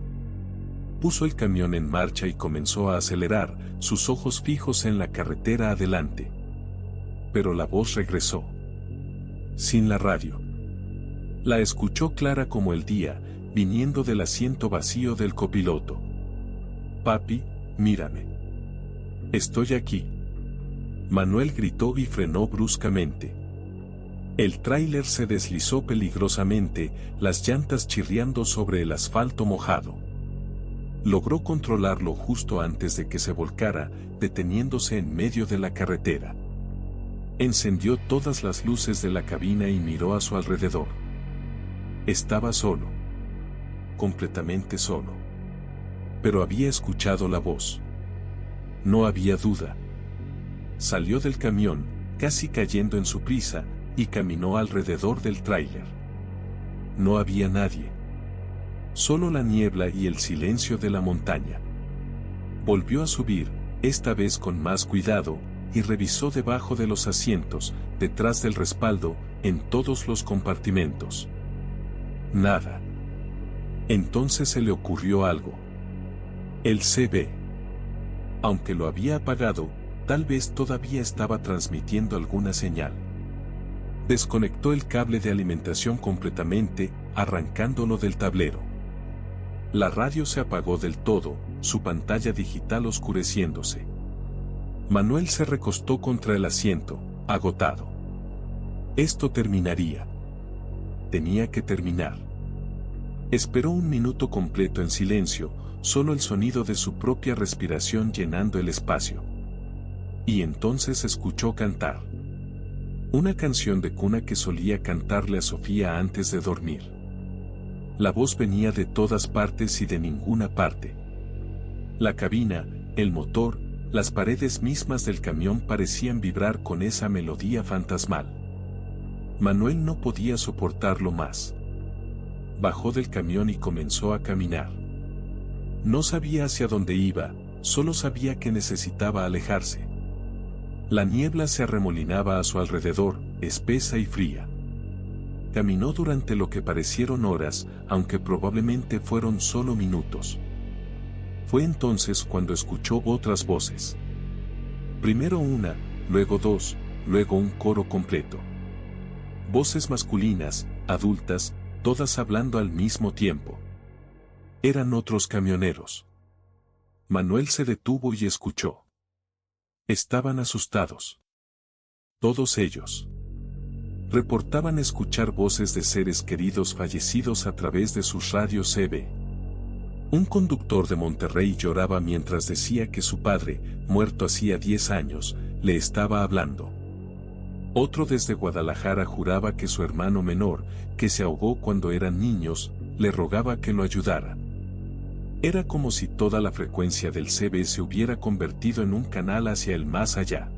Puso el camión en marcha y comenzó a acelerar, sus ojos fijos en la carretera adelante. Pero la voz regresó. Sin la radio. La escuchó clara como el día, viniendo del asiento vacío del copiloto. «Papi, mírame. Estoy aquí». Manuel gritó y frenó bruscamente. El tráiler se deslizó peligrosamente, las llantas chirriando sobre el asfalto mojado. Logró controlarlo justo antes de que se volcara, deteniéndose en medio de la carretera. Encendió todas las luces de la cabina y miró a su alrededor. Estaba solo. Completamente solo. Pero había escuchado la voz. No había duda. Salió del camión, casi cayendo en su prisa, y caminó alrededor del tráiler. No había nadie. Solo la niebla y el silencio de la montaña. Volvió a subir, esta vez con más cuidado, y revisó debajo de los asientos, detrás del respaldo, en todos los compartimentos. Nada. Entonces se le ocurrió algo. El CB. Aunque lo había apagado, tal vez todavía estaba transmitiendo alguna señal. Desconectó el cable de alimentación completamente, arrancándolo del tablero. La radio se apagó del todo, su pantalla digital oscureciéndose. Manuel se recostó contra el asiento, agotado. Esto terminaría. Tenía que terminar. Esperó un minuto completo en silencio, solo el sonido de su propia respiración llenando el espacio. Y entonces escuchó cantar. Una canción de cuna que solía cantarle a Sofía antes de dormir. La voz venía de todas partes y de ninguna parte. La cabina, el motor, las paredes mismas del camión parecían vibrar con esa melodía fantasmal. Manuel no podía soportarlo más. Bajó del camión y comenzó a caminar. No sabía hacia dónde iba, solo sabía que necesitaba alejarse. La niebla se arremolinaba a su alrededor, espesa y fría. Caminó durante lo que parecieron horas, aunque probablemente fueron solo minutos. Fue entonces cuando escuchó otras voces. Primero una, luego dos, luego un coro completo. Voces masculinas, adultas, todas hablando al mismo tiempo. Eran otros camioneros. Manuel se detuvo y escuchó. Estaban asustados. Todos ellos. Reportaban escuchar voces de seres queridos fallecidos a través de sus radios CB. Un conductor de Monterrey lloraba mientras decía que su padre, muerto hacía 10 años, le estaba hablando. Otro desde Guadalajara juraba que su hermano menor, que se ahogó cuando eran niños, le rogaba que lo ayudara. Era como si toda la frecuencia del CB se hubiera convertido en un canal hacia el más allá.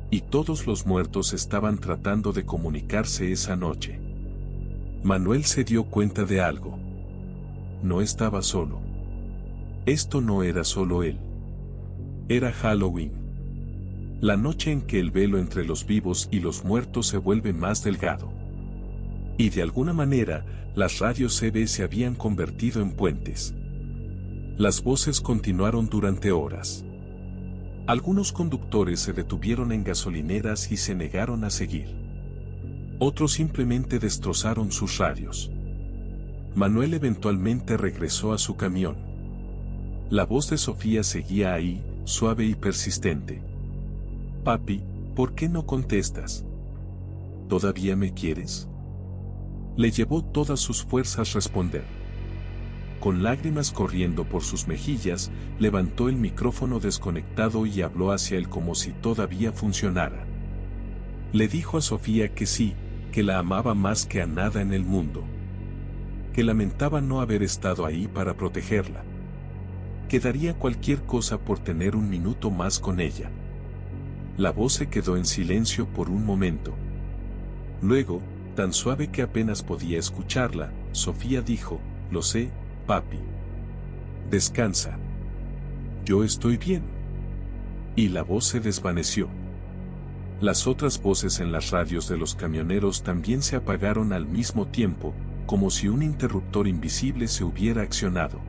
Y todos los muertos estaban tratando de comunicarse esa noche. Manuel se dio cuenta de algo. No estaba solo. Esto no era solo él. Era Halloween. La noche en que el velo entre los vivos y los muertos se vuelve más delgado. Y de alguna manera, las radios CB se habían convertido en puentes. Las voces continuaron durante horas. Algunos conductores se detuvieron en gasolineras y se negaron a seguir. Otros simplemente destrozaron sus radios. Manuel eventualmente regresó a su camión. La voz de Sofía seguía ahí, suave y persistente. Papi, ¿por qué no contestas? ¿Todavía me quieres? Le llevó todas sus fuerzas responder. Con lágrimas corriendo por sus mejillas, levantó el micrófono desconectado y habló hacia él como si todavía funcionara. Le dijo a Sofía que sí, que la amaba más que a nada en el mundo. Que lamentaba no haber estado ahí para protegerla. Que daría cualquier cosa por tener un minuto más con ella. La voz se quedó en silencio por un momento. Luego, tan suave que apenas podía escucharla, Sofía dijo, «Lo sé, papi. Descansa. Yo estoy bien». Y la voz se desvaneció. Las otras voces en las radios de los camioneros también se apagaron al mismo tiempo, como si un interruptor invisible se hubiera accionado.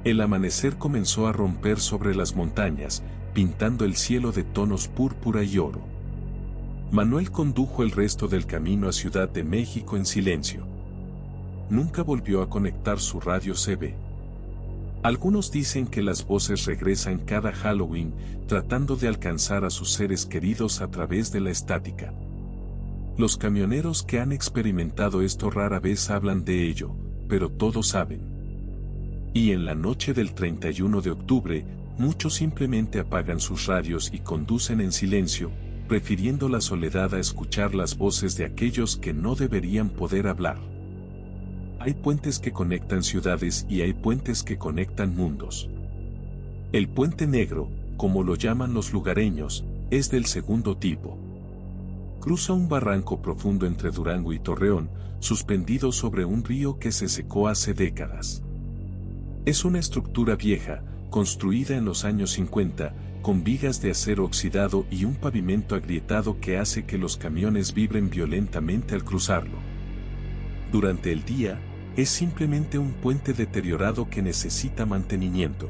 El amanecer comenzó a romper sobre las montañas, pintando el cielo de tonos púrpura y oro. Manuel condujo el resto del camino a Ciudad de México en silencio. Nunca volvió a conectar su radio CB. Algunos dicen que las voces regresan cada Halloween, tratando de alcanzar a sus seres queridos a través de la estática. Los camioneros que han experimentado esto rara vez hablan de ello, pero todos saben. Y en la noche del 31 de octubre, muchos simplemente apagan sus radios y conducen en silencio, prefiriendo la soledad a escuchar las voces de aquellos que no deberían poder hablar. Hay puentes que conectan ciudades y hay puentes que conectan mundos. El puente negro, como lo llaman los lugareños, es del segundo tipo. Cruza un barranco profundo entre Durango y Torreón, suspendido sobre un río que se secó hace décadas. Es una estructura vieja, construida en los años 50, con vigas de acero oxidado y un pavimento agrietado que hace que los camiones vibren violentamente al cruzarlo. Durante el día, es simplemente un puente deteriorado que necesita mantenimiento.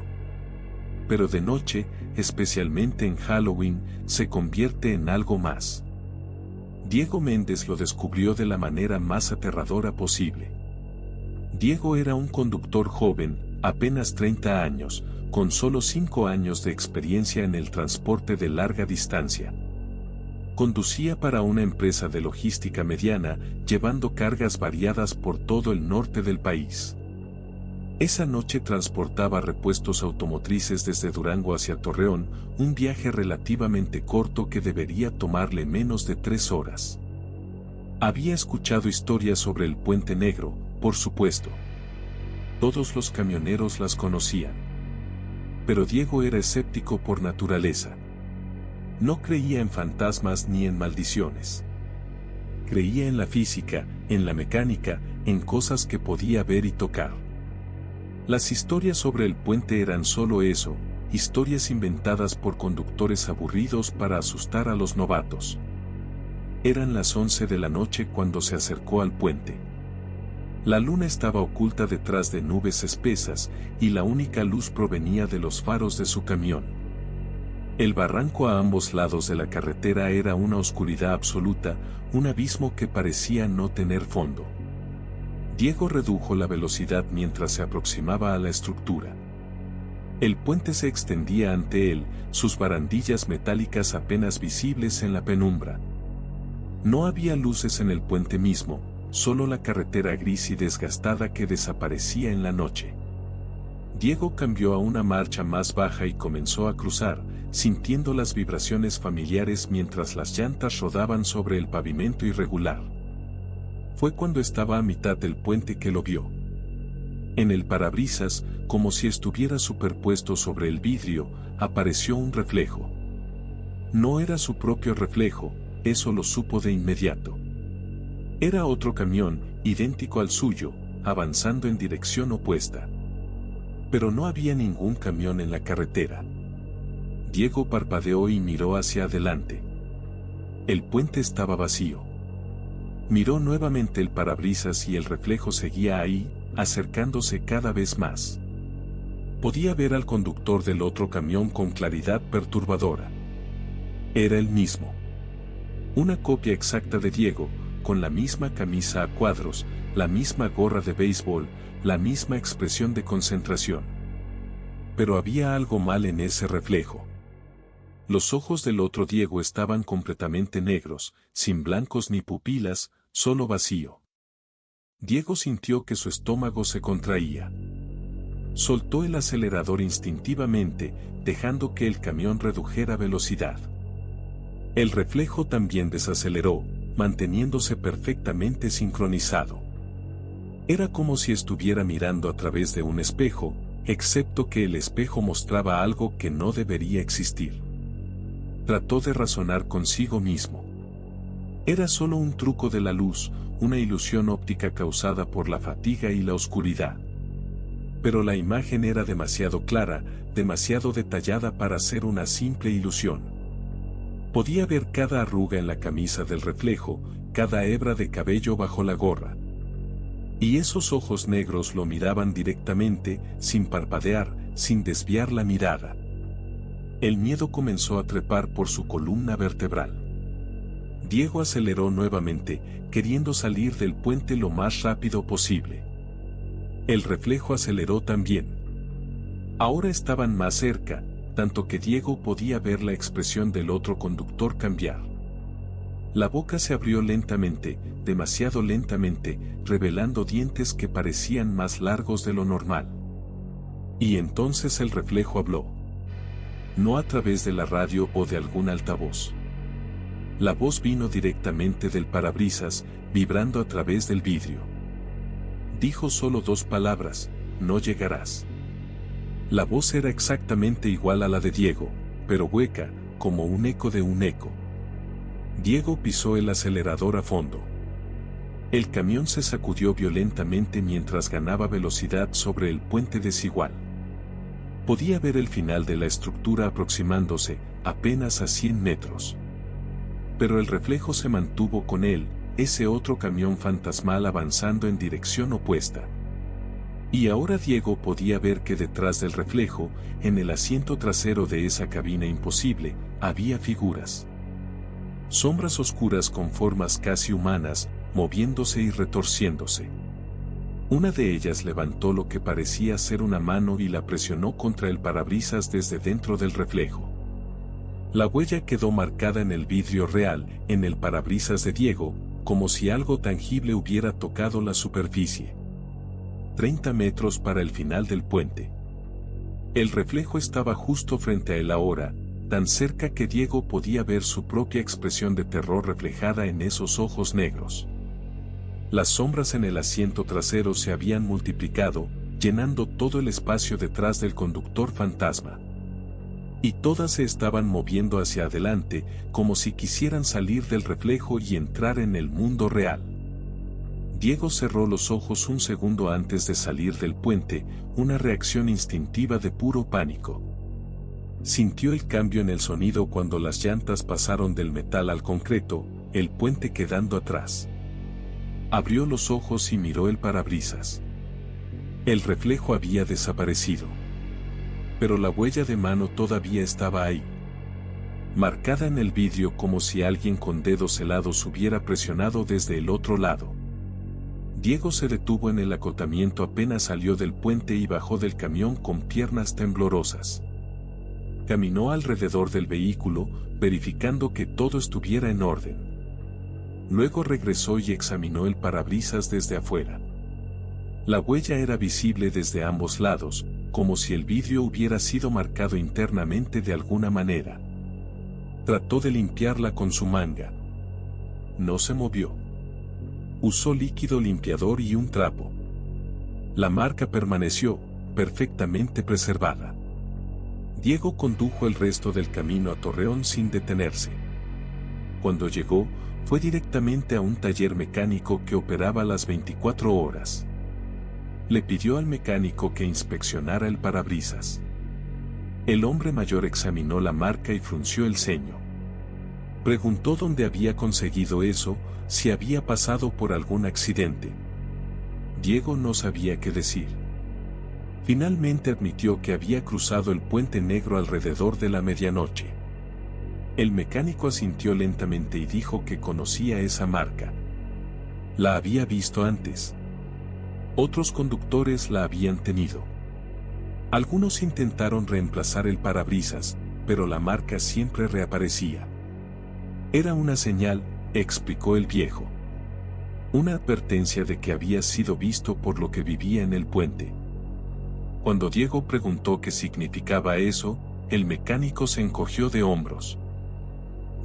Pero de noche, especialmente en Halloween, se convierte en algo más. Diego Méndez lo descubrió de la manera más aterradora posible. Diego era un conductor joven, apenas 30 años, con solo 5 años de experiencia en el transporte de larga distancia. Conducía para una empresa de logística mediana, llevando cargas variadas por todo el norte del país. Esa noche transportaba repuestos automotrices desde Durango hacia Torreón, un viaje relativamente corto que debería tomarle menos de 3 horas. Había escuchado historias sobre el Puente Negro, por supuesto. Todos los camioneros las conocían. Pero Diego era escéptico por naturaleza. No creía en fantasmas ni en maldiciones. Creía en la física, en la mecánica, en cosas que podía ver y tocar. Las historias sobre el puente eran solo eso, historias inventadas por conductores aburridos para asustar a los novatos. Eran las 11 de la noche cuando se acercó al puente. La luna estaba oculta detrás de nubes espesas, y la única luz provenía de los faros de su camión. El barranco a ambos lados de la carretera era una oscuridad absoluta, un abismo que parecía no tener fondo. Diego redujo la velocidad mientras se aproximaba a la estructura. El puente se extendía ante él, sus barandillas metálicas apenas visibles en la penumbra. No había luces en el puente mismo, solo la carretera gris y desgastada que desaparecía en la noche. Diego cambió a una marcha más baja y comenzó a cruzar, sintiendo las vibraciones familiares mientras las llantas rodaban sobre el pavimento irregular. Fue cuando estaba a mitad del puente que lo vio. En el parabrisas, como si estuviera superpuesto sobre el vidrio, apareció un reflejo. No era su propio reflejo, eso lo supo de inmediato. Era otro camión, idéntico al suyo, avanzando en dirección opuesta. Pero no había ningún camión en la carretera. Diego parpadeó y miró hacia adelante. El puente estaba vacío. Miró nuevamente el parabrisas y el reflejo seguía ahí, acercándose cada vez más. Podía ver al conductor del otro camión con claridad perturbadora. Era el mismo. Una copia exacta de Diego, con la misma camisa a cuadros, la misma gorra de béisbol, la misma expresión de concentración. Pero había algo mal en ese reflejo. Los ojos del otro Diego estaban completamente negros, sin blancos ni pupilas, solo vacío. Diego sintió que su estómago se contraía. Soltó el acelerador instintivamente, dejando que el camión redujera velocidad. El reflejo también desaceleró, manteniéndose perfectamente sincronizado. Era como si estuviera mirando a través de un espejo, excepto que el espejo mostraba algo que no debería existir. Trató de razonar consigo mismo. Era solo un truco de la luz, una ilusión óptica causada por la fatiga y la oscuridad. Pero la imagen era demasiado clara, demasiado detallada para ser una simple ilusión. Podía ver cada arruga en la camisa del reflejo, cada hebra de cabello bajo la gorra. Y esos ojos negros lo miraban directamente, sin parpadear, sin desviar la mirada. El miedo comenzó a trepar por su columna vertebral. Diego aceleró nuevamente, queriendo salir del puente lo más rápido posible. El reflejo aceleró también. Ahora estaban más cerca, tanto que Diego podía ver la expresión del otro conductor cambiar. La boca se abrió lentamente, demasiado lentamente, revelando dientes que parecían más largos de lo normal. Y entonces el reflejo habló. No a través de la radio o de algún altavoz. La voz vino directamente del parabrisas, vibrando a través del vidrio. Dijo solo 2 palabras: no llegarás. La voz era exactamente igual a la de Diego, pero hueca, como un eco de un eco. Diego pisó el acelerador a fondo. El camión se sacudió violentamente mientras ganaba velocidad sobre el puente desigual. Podía ver el final de la estructura aproximándose, apenas a 100 metros. Pero el reflejo se mantuvo con él, ese otro camión fantasmal avanzando en dirección opuesta. Y ahora Diego podía ver que detrás del reflejo, en el asiento trasero de esa cabina imposible, había figuras. Sombras oscuras con formas casi humanas, moviéndose y retorciéndose. Una de ellas levantó lo que parecía ser una mano y la presionó contra el parabrisas desde dentro del reflejo. La huella quedó marcada en el vidrio real, en el parabrisas de Diego, como si algo tangible hubiera tocado la superficie. 30 metros para el final del puente. El reflejo estaba justo frente a él ahora, tan cerca que Diego podía ver su propia expresión de terror reflejada en esos ojos negros. Las sombras en el asiento trasero se habían multiplicado, llenando todo el espacio detrás del conductor fantasma. Y todas se estaban moviendo hacia adelante, como si quisieran salir del reflejo y entrar en el mundo real. Diego cerró los ojos un segundo antes de salir del puente, una reacción instintiva de puro pánico. Sintió el cambio en el sonido cuando las llantas pasaron del metal al concreto, el puente quedando atrás. Abrió los ojos y miró el parabrisas. El reflejo había desaparecido. Pero la huella de mano todavía estaba ahí. Marcada en el vidrio como si alguien con dedos helados hubiera presionado desde el otro lado. Diego se detuvo en el acotamiento apenas salió del puente y bajó del camión con piernas temblorosas. Caminó alrededor del vehículo, verificando que todo estuviera en orden. Luego regresó y examinó el parabrisas desde afuera. La huella era visible desde ambos lados, como si el vidrio hubiera sido marcado internamente de alguna manera. Trató de limpiarla con su manga. No se movió. Usó líquido limpiador y un trapo. La marca permaneció, perfectamente preservada. Diego condujo el resto del camino a Torreón sin detenerse. Cuando llegó, fue directamente a un taller mecánico que operaba las 24 horas. Le pidió al mecánico que inspeccionara el parabrisas. El hombre mayor examinó la marca y frunció el ceño. Preguntó dónde había conseguido eso, si había pasado por algún accidente. Diego no sabía qué decir. Finalmente admitió que había cruzado el puente negro alrededor de la medianoche. El mecánico asintió lentamente y dijo que conocía esa marca. La había visto antes. Otros conductores la habían tenido. Algunos intentaron reemplazar el parabrisas, pero la marca siempre reaparecía. Era una señal, explicó el viejo. Una advertencia de que había sido visto por lo que vivía en el puente. Cuando Diego preguntó qué significaba eso, el mecánico se encogió de hombros.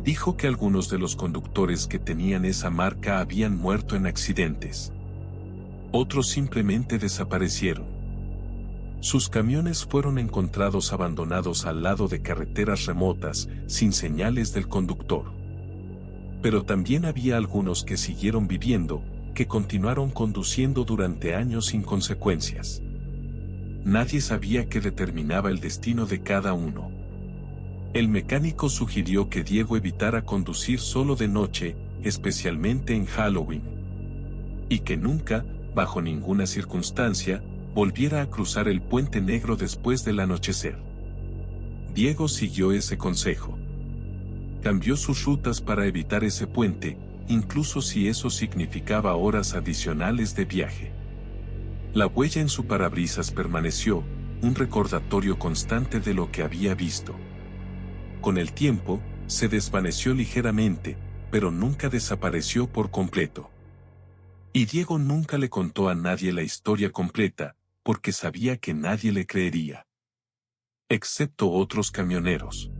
Dijo que algunos de los conductores que tenían esa marca habían muerto en accidentes. Otros simplemente desaparecieron. Sus camiones fueron encontrados abandonados al lado de carreteras remotas, sin señales del conductor. Pero también había algunos que siguieron viviendo, que continuaron conduciendo durante años sin consecuencias. Nadie sabía qué determinaba el destino de cada uno. El mecánico sugirió que Diego evitara conducir solo de noche, especialmente en Halloween. Y que nunca, bajo ninguna circunstancia, volviera a cruzar el puente negro después del anochecer. Diego siguió ese consejo. Cambió sus rutas para evitar ese puente, incluso si eso significaba horas adicionales de viaje. La huella en su parabrisas permaneció, un recordatorio constante de lo que había visto. Con el tiempo, se desvaneció ligeramente, pero nunca desapareció por completo. Y Diego nunca le contó a nadie la historia completa, porque sabía que nadie le creería. Excepto otros camioneros.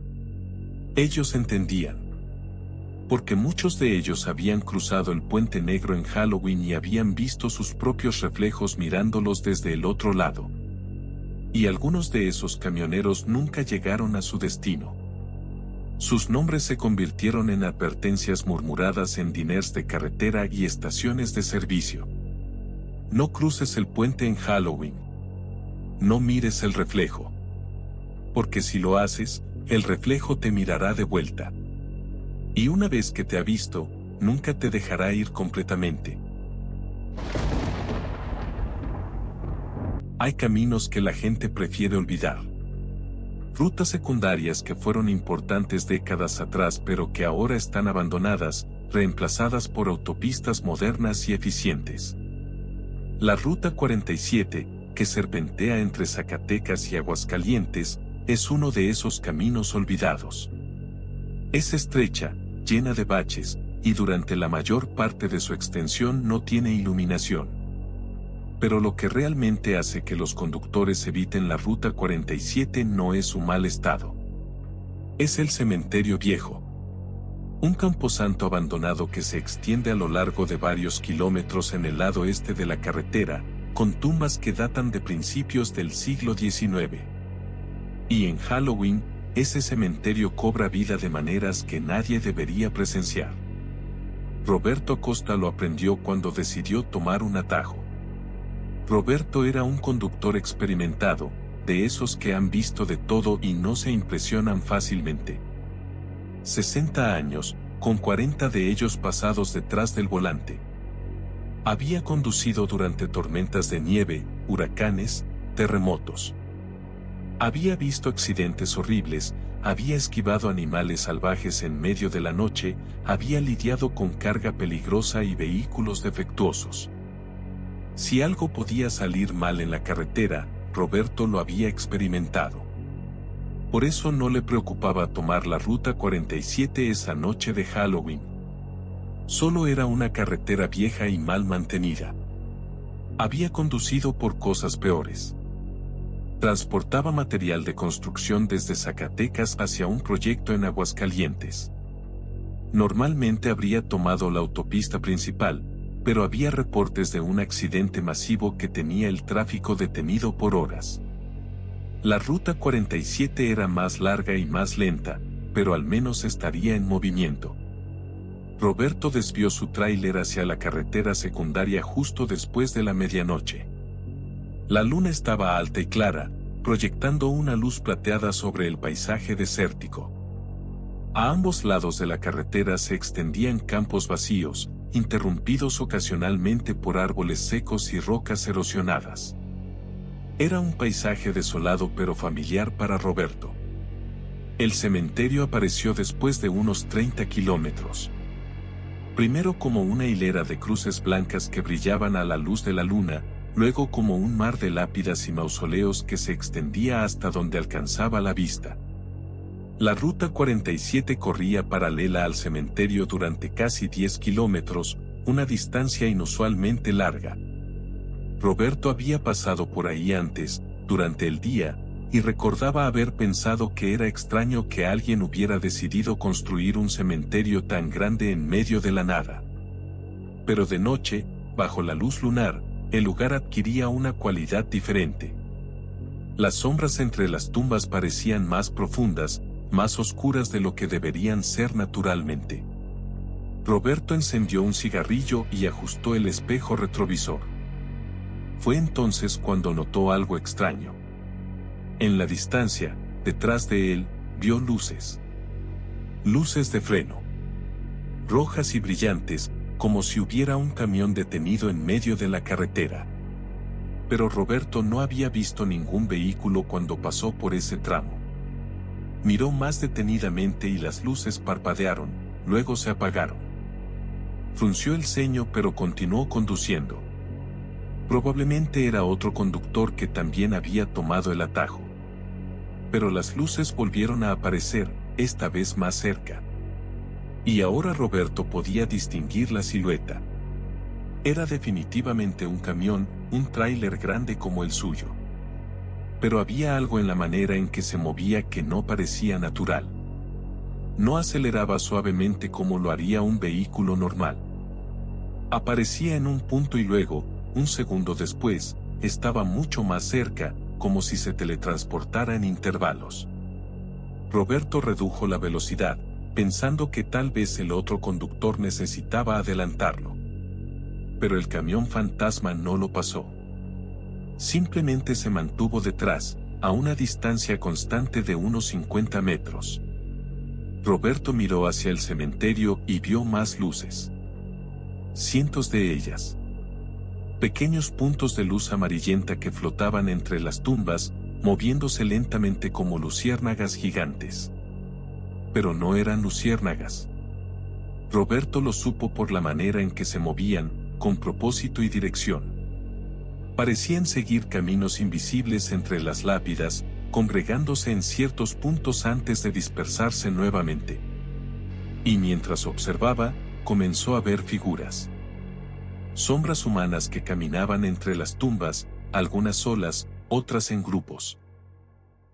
Ellos entendían. Porque muchos de ellos habían cruzado el puente negro en Halloween y habían visto sus propios reflejos mirándolos desde el otro lado. Y algunos de esos camioneros nunca llegaron a su destino. Sus nombres se convirtieron en advertencias murmuradas en diners de carretera y estaciones de servicio. No cruces el puente en Halloween. No mires el reflejo. Porque si lo haces, el reflejo te mirará de vuelta. Y una vez que te ha visto, nunca te dejará ir completamente. Hay caminos que la gente prefiere olvidar. Rutas secundarias que fueron importantes décadas atrás pero que ahora están abandonadas, reemplazadas por autopistas modernas y eficientes. La Ruta 47, que serpentea entre Zacatecas y Aguascalientes, es uno de esos caminos olvidados. Es estrecha, llena de baches, y durante la mayor parte de su extensión no tiene iluminación. Pero lo que realmente hace que los conductores eviten la Ruta 47 no es su mal estado. Es el cementerio viejo. Un camposanto abandonado que se extiende a lo largo de varios kilómetros en el lado este de la carretera, con tumbas que datan de principios del siglo XIX. Y en Halloween, ese cementerio cobra vida de maneras que nadie debería presenciar. Roberto Acosta lo aprendió cuando decidió tomar un atajo. Roberto era un conductor experimentado, de esos que han visto de todo y no se impresionan fácilmente. 60 años, con 40 de ellos pasados detrás del volante. Había conducido durante tormentas de nieve, huracanes, terremotos. Había visto accidentes horribles, había esquivado animales salvajes en medio de la noche, había lidiado con carga peligrosa y vehículos defectuosos. Si algo podía salir mal en la carretera, Roberto lo había experimentado. Por eso no le preocupaba tomar la Ruta 47 esa noche de Halloween. Solo era una carretera vieja y mal mantenida. Había conducido por cosas peores. Transportaba material de construcción desde Zacatecas hacia un proyecto en Aguascalientes. Normalmente habría tomado la autopista principal, pero había reportes de un accidente masivo que tenía el tráfico detenido por horas. La Ruta 47 era más larga y más lenta, pero al menos estaría en movimiento. Roberto desvió su tráiler hacia la carretera secundaria justo después de la medianoche. La luna estaba alta y clara, proyectando una luz plateada sobre el paisaje desértico. A ambos lados de la carretera se extendían campos vacíos, interrumpidos ocasionalmente por árboles secos y rocas erosionadas. Era un paisaje desolado pero familiar para Roberto. El cementerio apareció después de unos 30 kilómetros. Primero como una hilera de cruces blancas que brillaban a la luz de la luna, luego como un mar de lápidas y mausoleos que se extendía hasta donde alcanzaba la vista. La Ruta 47 corría paralela al cementerio durante casi 10 kilómetros, una distancia inusualmente larga. Roberto había pasado por ahí antes, durante el día, y recordaba haber pensado que era extraño que alguien hubiera decidido construir un cementerio tan grande en medio de la nada. Pero de noche, bajo la luz lunar, el lugar adquiría una cualidad diferente. Las sombras entre las tumbas parecían más profundas, más oscuras de lo que deberían ser naturalmente. Roberto encendió un cigarrillo y ajustó el espejo retrovisor. Fue entonces cuando notó algo extraño. En la distancia, detrás de él, vio luces. Luces de freno. Rojas y brillantes, como si hubiera un camión detenido en medio de la carretera. Pero Roberto no había visto ningún vehículo cuando pasó por ese tramo. Miró más detenidamente y las luces parpadearon, luego se apagaron. Frunció el ceño pero continuó conduciendo. Probablemente era otro conductor que también había tomado el atajo. Pero las luces volvieron a aparecer, esta vez más cerca. Y ahora Roberto podía distinguir la silueta. Era definitivamente un camión, un tráiler grande como el suyo. Pero había algo en la manera en que se movía que no parecía natural. No aceleraba suavemente como lo haría un vehículo normal. Aparecía en un punto y luego, un segundo después, estaba mucho más cerca, como si se teletransportara en intervalos. Roberto redujo la velocidad, pensando que tal vez el otro conductor necesitaba adelantarlo. Pero el camión fantasma no lo pasó. Simplemente se mantuvo detrás, a una distancia constante de unos 50 metros. Roberto miró hacia el cementerio y vio más luces. Cientos de ellas. Pequeños puntos de luz amarillenta que flotaban entre las tumbas, moviéndose lentamente como luciérnagas gigantes. Pero no eran luciérnagas. Roberto lo supo por la manera en que se movían, con propósito y dirección. Parecían seguir caminos invisibles entre las lápidas, congregándose en ciertos puntos antes de dispersarse nuevamente. Y mientras observaba, comenzó a ver figuras. Sombras humanas que caminaban entre las tumbas, algunas solas, otras en grupos.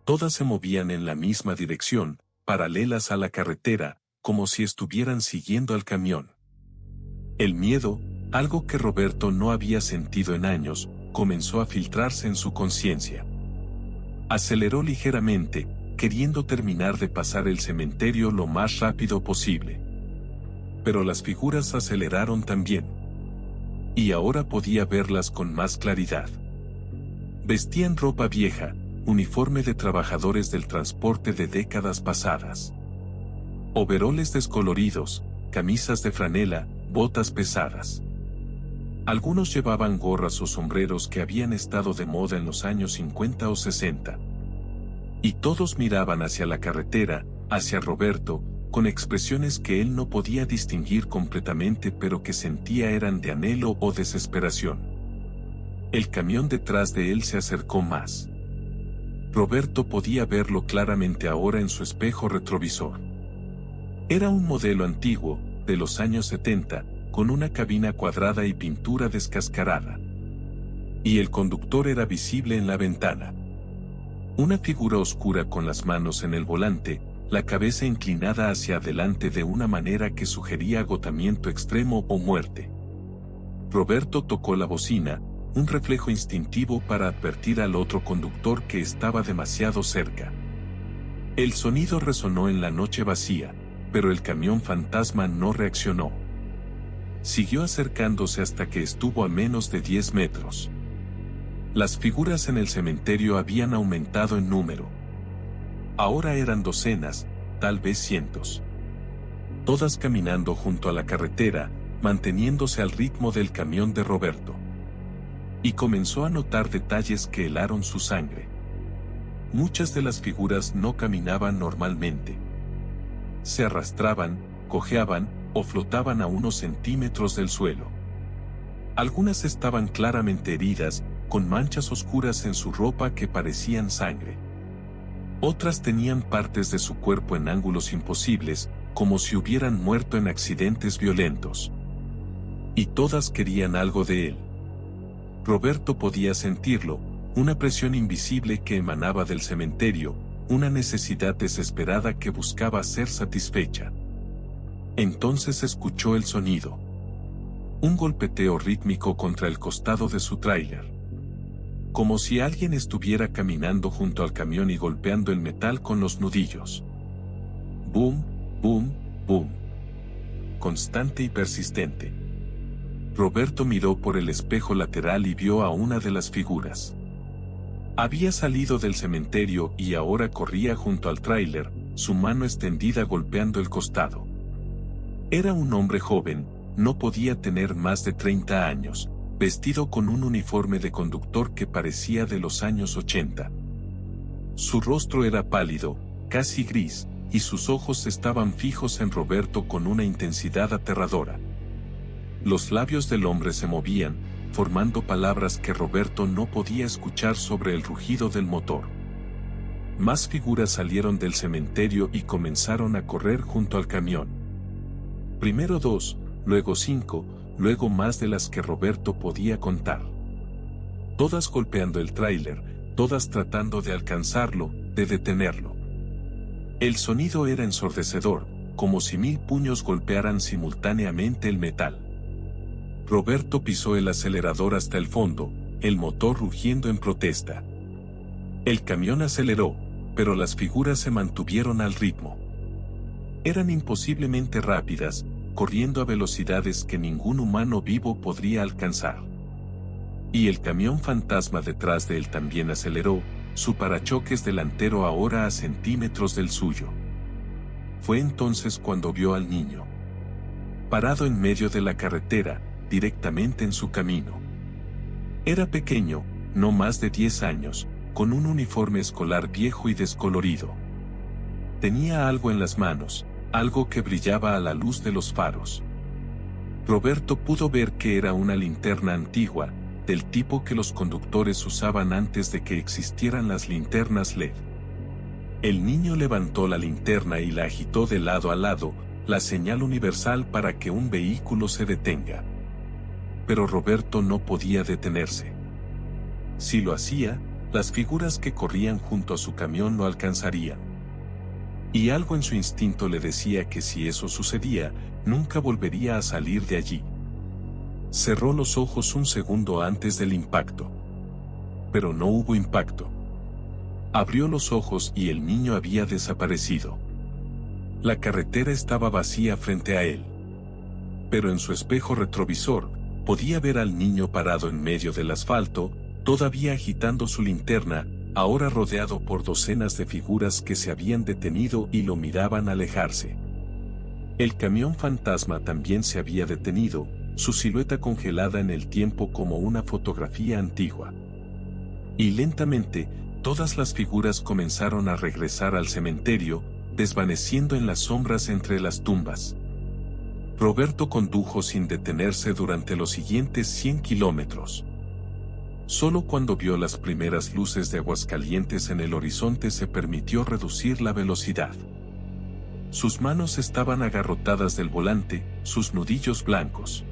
Todas se movían en la misma dirección, paralelas a la carretera, como si estuvieran siguiendo al camión. El miedo, algo que Roberto no había sentido en años, comenzó a filtrarse en su conciencia. Aceleró ligeramente, queriendo terminar de pasar el cementerio lo más rápido posible. Pero las figuras aceleraron también. Y ahora podía verlas con más claridad. Vestían ropa vieja, uniforme de trabajadores del transporte de décadas pasadas. Overoles descoloridos, camisas de franela, botas pesadas. Algunos llevaban gorras o sombreros que habían estado de moda en los años 50 o 60. Y todos miraban hacia la carretera, hacia Roberto, con expresiones que él no podía distinguir completamente pero que sentía eran de anhelo o desesperación. El camión detrás de él se acercó más. Roberto podía verlo claramente ahora en su espejo retrovisor. Era un modelo antiguo, de los años 70, con una cabina cuadrada y pintura descascarada. Y el conductor era visible en la ventana. Una figura oscura con las manos en el volante, la cabeza inclinada hacia adelante de una manera que sugería agotamiento extremo o muerte. Roberto tocó la bocina, un reflejo instintivo para advertir al otro conductor que estaba demasiado cerca. El sonido resonó en la noche vacía, pero el camión fantasma no reaccionó. Siguió acercándose hasta que estuvo a menos de 10 metros. Las figuras en el cementerio habían aumentado en número. Ahora eran docenas, tal vez cientos. Todas caminando junto a la carretera, manteniéndose al ritmo del camión de Roberto. Y comenzó a notar detalles que helaron su sangre. Muchas de las figuras no caminaban normalmente. Se arrastraban, cojeaban, o flotaban a unos centímetros del suelo. Algunas estaban claramente heridas, con manchas oscuras en su ropa que parecían sangre. Otras tenían partes de su cuerpo en ángulos imposibles, como si hubieran muerto en accidentes violentos. Y todas querían algo de él. Roberto podía sentirlo, una presión invisible que emanaba del cementerio, una necesidad desesperada que buscaba ser satisfecha. Entonces escuchó el sonido. Un golpeteo rítmico contra el costado de su tráiler. Como si alguien estuviera caminando junto al camión y golpeando el metal con los nudillos. Boom, boom, boom. Constante y persistente. Roberto miró por el espejo lateral y vio a una de las figuras. Había salido del cementerio y ahora corría junto al tráiler, su mano extendida golpeando el costado. Era un hombre joven, no podía tener más de 30 años, vestido con un uniforme de conductor que parecía de los años 80. Su rostro era pálido, casi gris, y sus ojos estaban fijos en Roberto con una intensidad aterradora. Los labios del hombre se movían, formando palabras que Roberto no podía escuchar sobre el rugido del motor. Más figuras salieron del cementerio y comenzaron a correr junto al camión. Primero 2, luego 5, luego más de las que Roberto podía contar. Todas golpeando el tráiler, todas tratando de alcanzarlo, de detenerlo. El sonido era ensordecedor, como si 1000 puños golpearan simultáneamente el metal. Roberto pisó el acelerador hasta el fondo, el motor rugiendo en protesta. El camión aceleró, pero las figuras se mantuvieron al ritmo. Eran imposiblemente rápidas, corriendo a velocidades que ningún humano vivo podría alcanzar. Y el camión fantasma detrás de él también aceleró, su parachoques delantero ahora a centímetros del suyo. Fue entonces cuando vio al niño, parado en medio de la carretera, directamente en su camino. Era pequeño, no más de 10 años, con un uniforme escolar viejo y descolorido. Tenía algo en las manos, algo que brillaba a la luz de los faros. Roberto pudo ver que era una linterna antigua, del tipo que los conductores usaban antes de que existieran las linternas LED. El niño levantó la linterna y la agitó de lado a lado, la señal universal para que un vehículo se detenga. Pero Roberto no podía detenerse. Si lo hacía, las figuras que corrían junto a su camión lo alcanzarían. Y algo en su instinto le decía que si eso sucedía, nunca volvería a salir de allí. Cerró los ojos un segundo antes del impacto. Pero no hubo impacto. Abrió los ojos y el niño había desaparecido. La carretera estaba vacía frente a él. Pero en su espejo retrovisor, podía ver al niño parado en medio del asfalto, todavía agitando su linterna, ahora rodeado por docenas de figuras que se habían detenido y lo miraban alejarse. El camión fantasma también se había detenido, su silueta congelada en el tiempo como una fotografía antigua. Y lentamente, todas las figuras comenzaron a regresar al cementerio, desvaneciendo en las sombras entre las tumbas. Roberto condujo sin detenerse durante los siguientes 100 kilómetros. Solo cuando vio las primeras luces de Aguascalientes en el horizonte se permitió reducir la velocidad. Sus manos estaban agarrotadas del volante, sus nudillos blancos.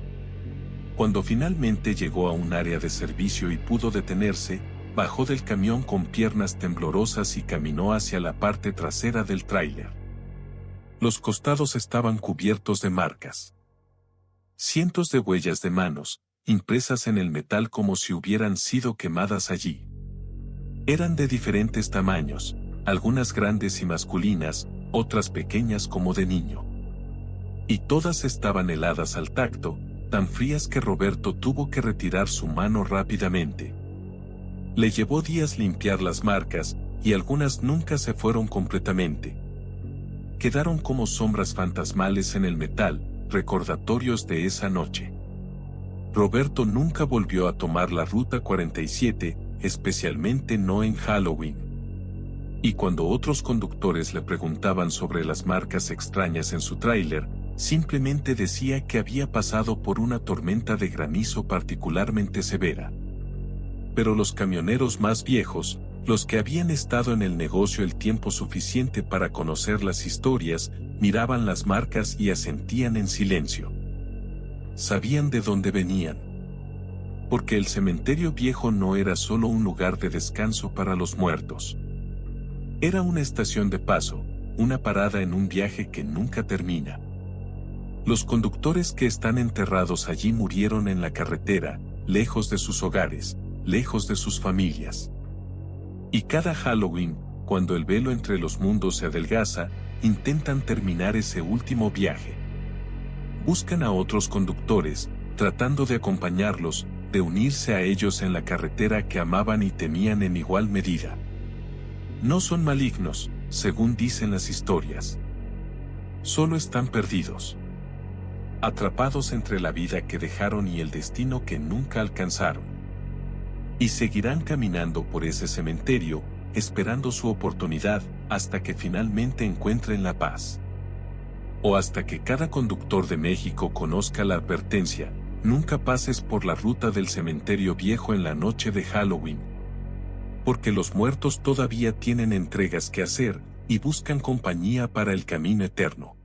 Cuando finalmente llegó a un área de servicio y pudo detenerse, bajó del camión con piernas temblorosas y caminó hacia la parte trasera del tráiler. Los costados estaban cubiertos de marcas. Cientos de huellas de manos, impresas en el metal como si hubieran sido quemadas allí. Eran de diferentes tamaños, algunas grandes y masculinas, otras pequeñas como de niño. Y todas estaban heladas al tacto, tan frías que Roberto tuvo que retirar su mano rápidamente. Le llevó días limpiar las marcas, y algunas nunca se fueron completamente. Quedaron como sombras fantasmales en el metal, recordatorios de esa noche. Roberto nunca volvió a tomar la Ruta 47, especialmente no en Halloween. Y cuando otros conductores le preguntaban sobre las marcas extrañas en su tráiler, simplemente decía que había pasado por una tormenta de granizo particularmente severa. Pero los camioneros más viejos, los que habían estado en el negocio el tiempo suficiente para conocer las historias, miraban las marcas y asentían en silencio. Sabían de dónde venían. Porque el cementerio viejo no era solo un lugar de descanso para los muertos. Era una estación de paso, una parada en un viaje que nunca termina. Los conductores que están enterrados allí murieron en la carretera, lejos de sus hogares, lejos de sus familias. Y cada Halloween, cuando el velo entre los mundos se adelgaza, intentan terminar ese último viaje. Buscan a otros conductores, tratando de acompañarlos, de unirse a ellos en la carretera que amaban y temían en igual medida. No son malignos, según dicen las historias. Solo están perdidos. Atrapados entre la vida que dejaron y el destino que nunca alcanzaron. Y seguirán caminando por ese cementerio, esperando su oportunidad, hasta que finalmente encuentren la paz. O hasta que cada conductor de México conozca la advertencia: nunca pases por la ruta del cementerio viejo en la noche de Halloween. Porque los muertos todavía tienen entregas que hacer, y buscan compañía para el camino eterno.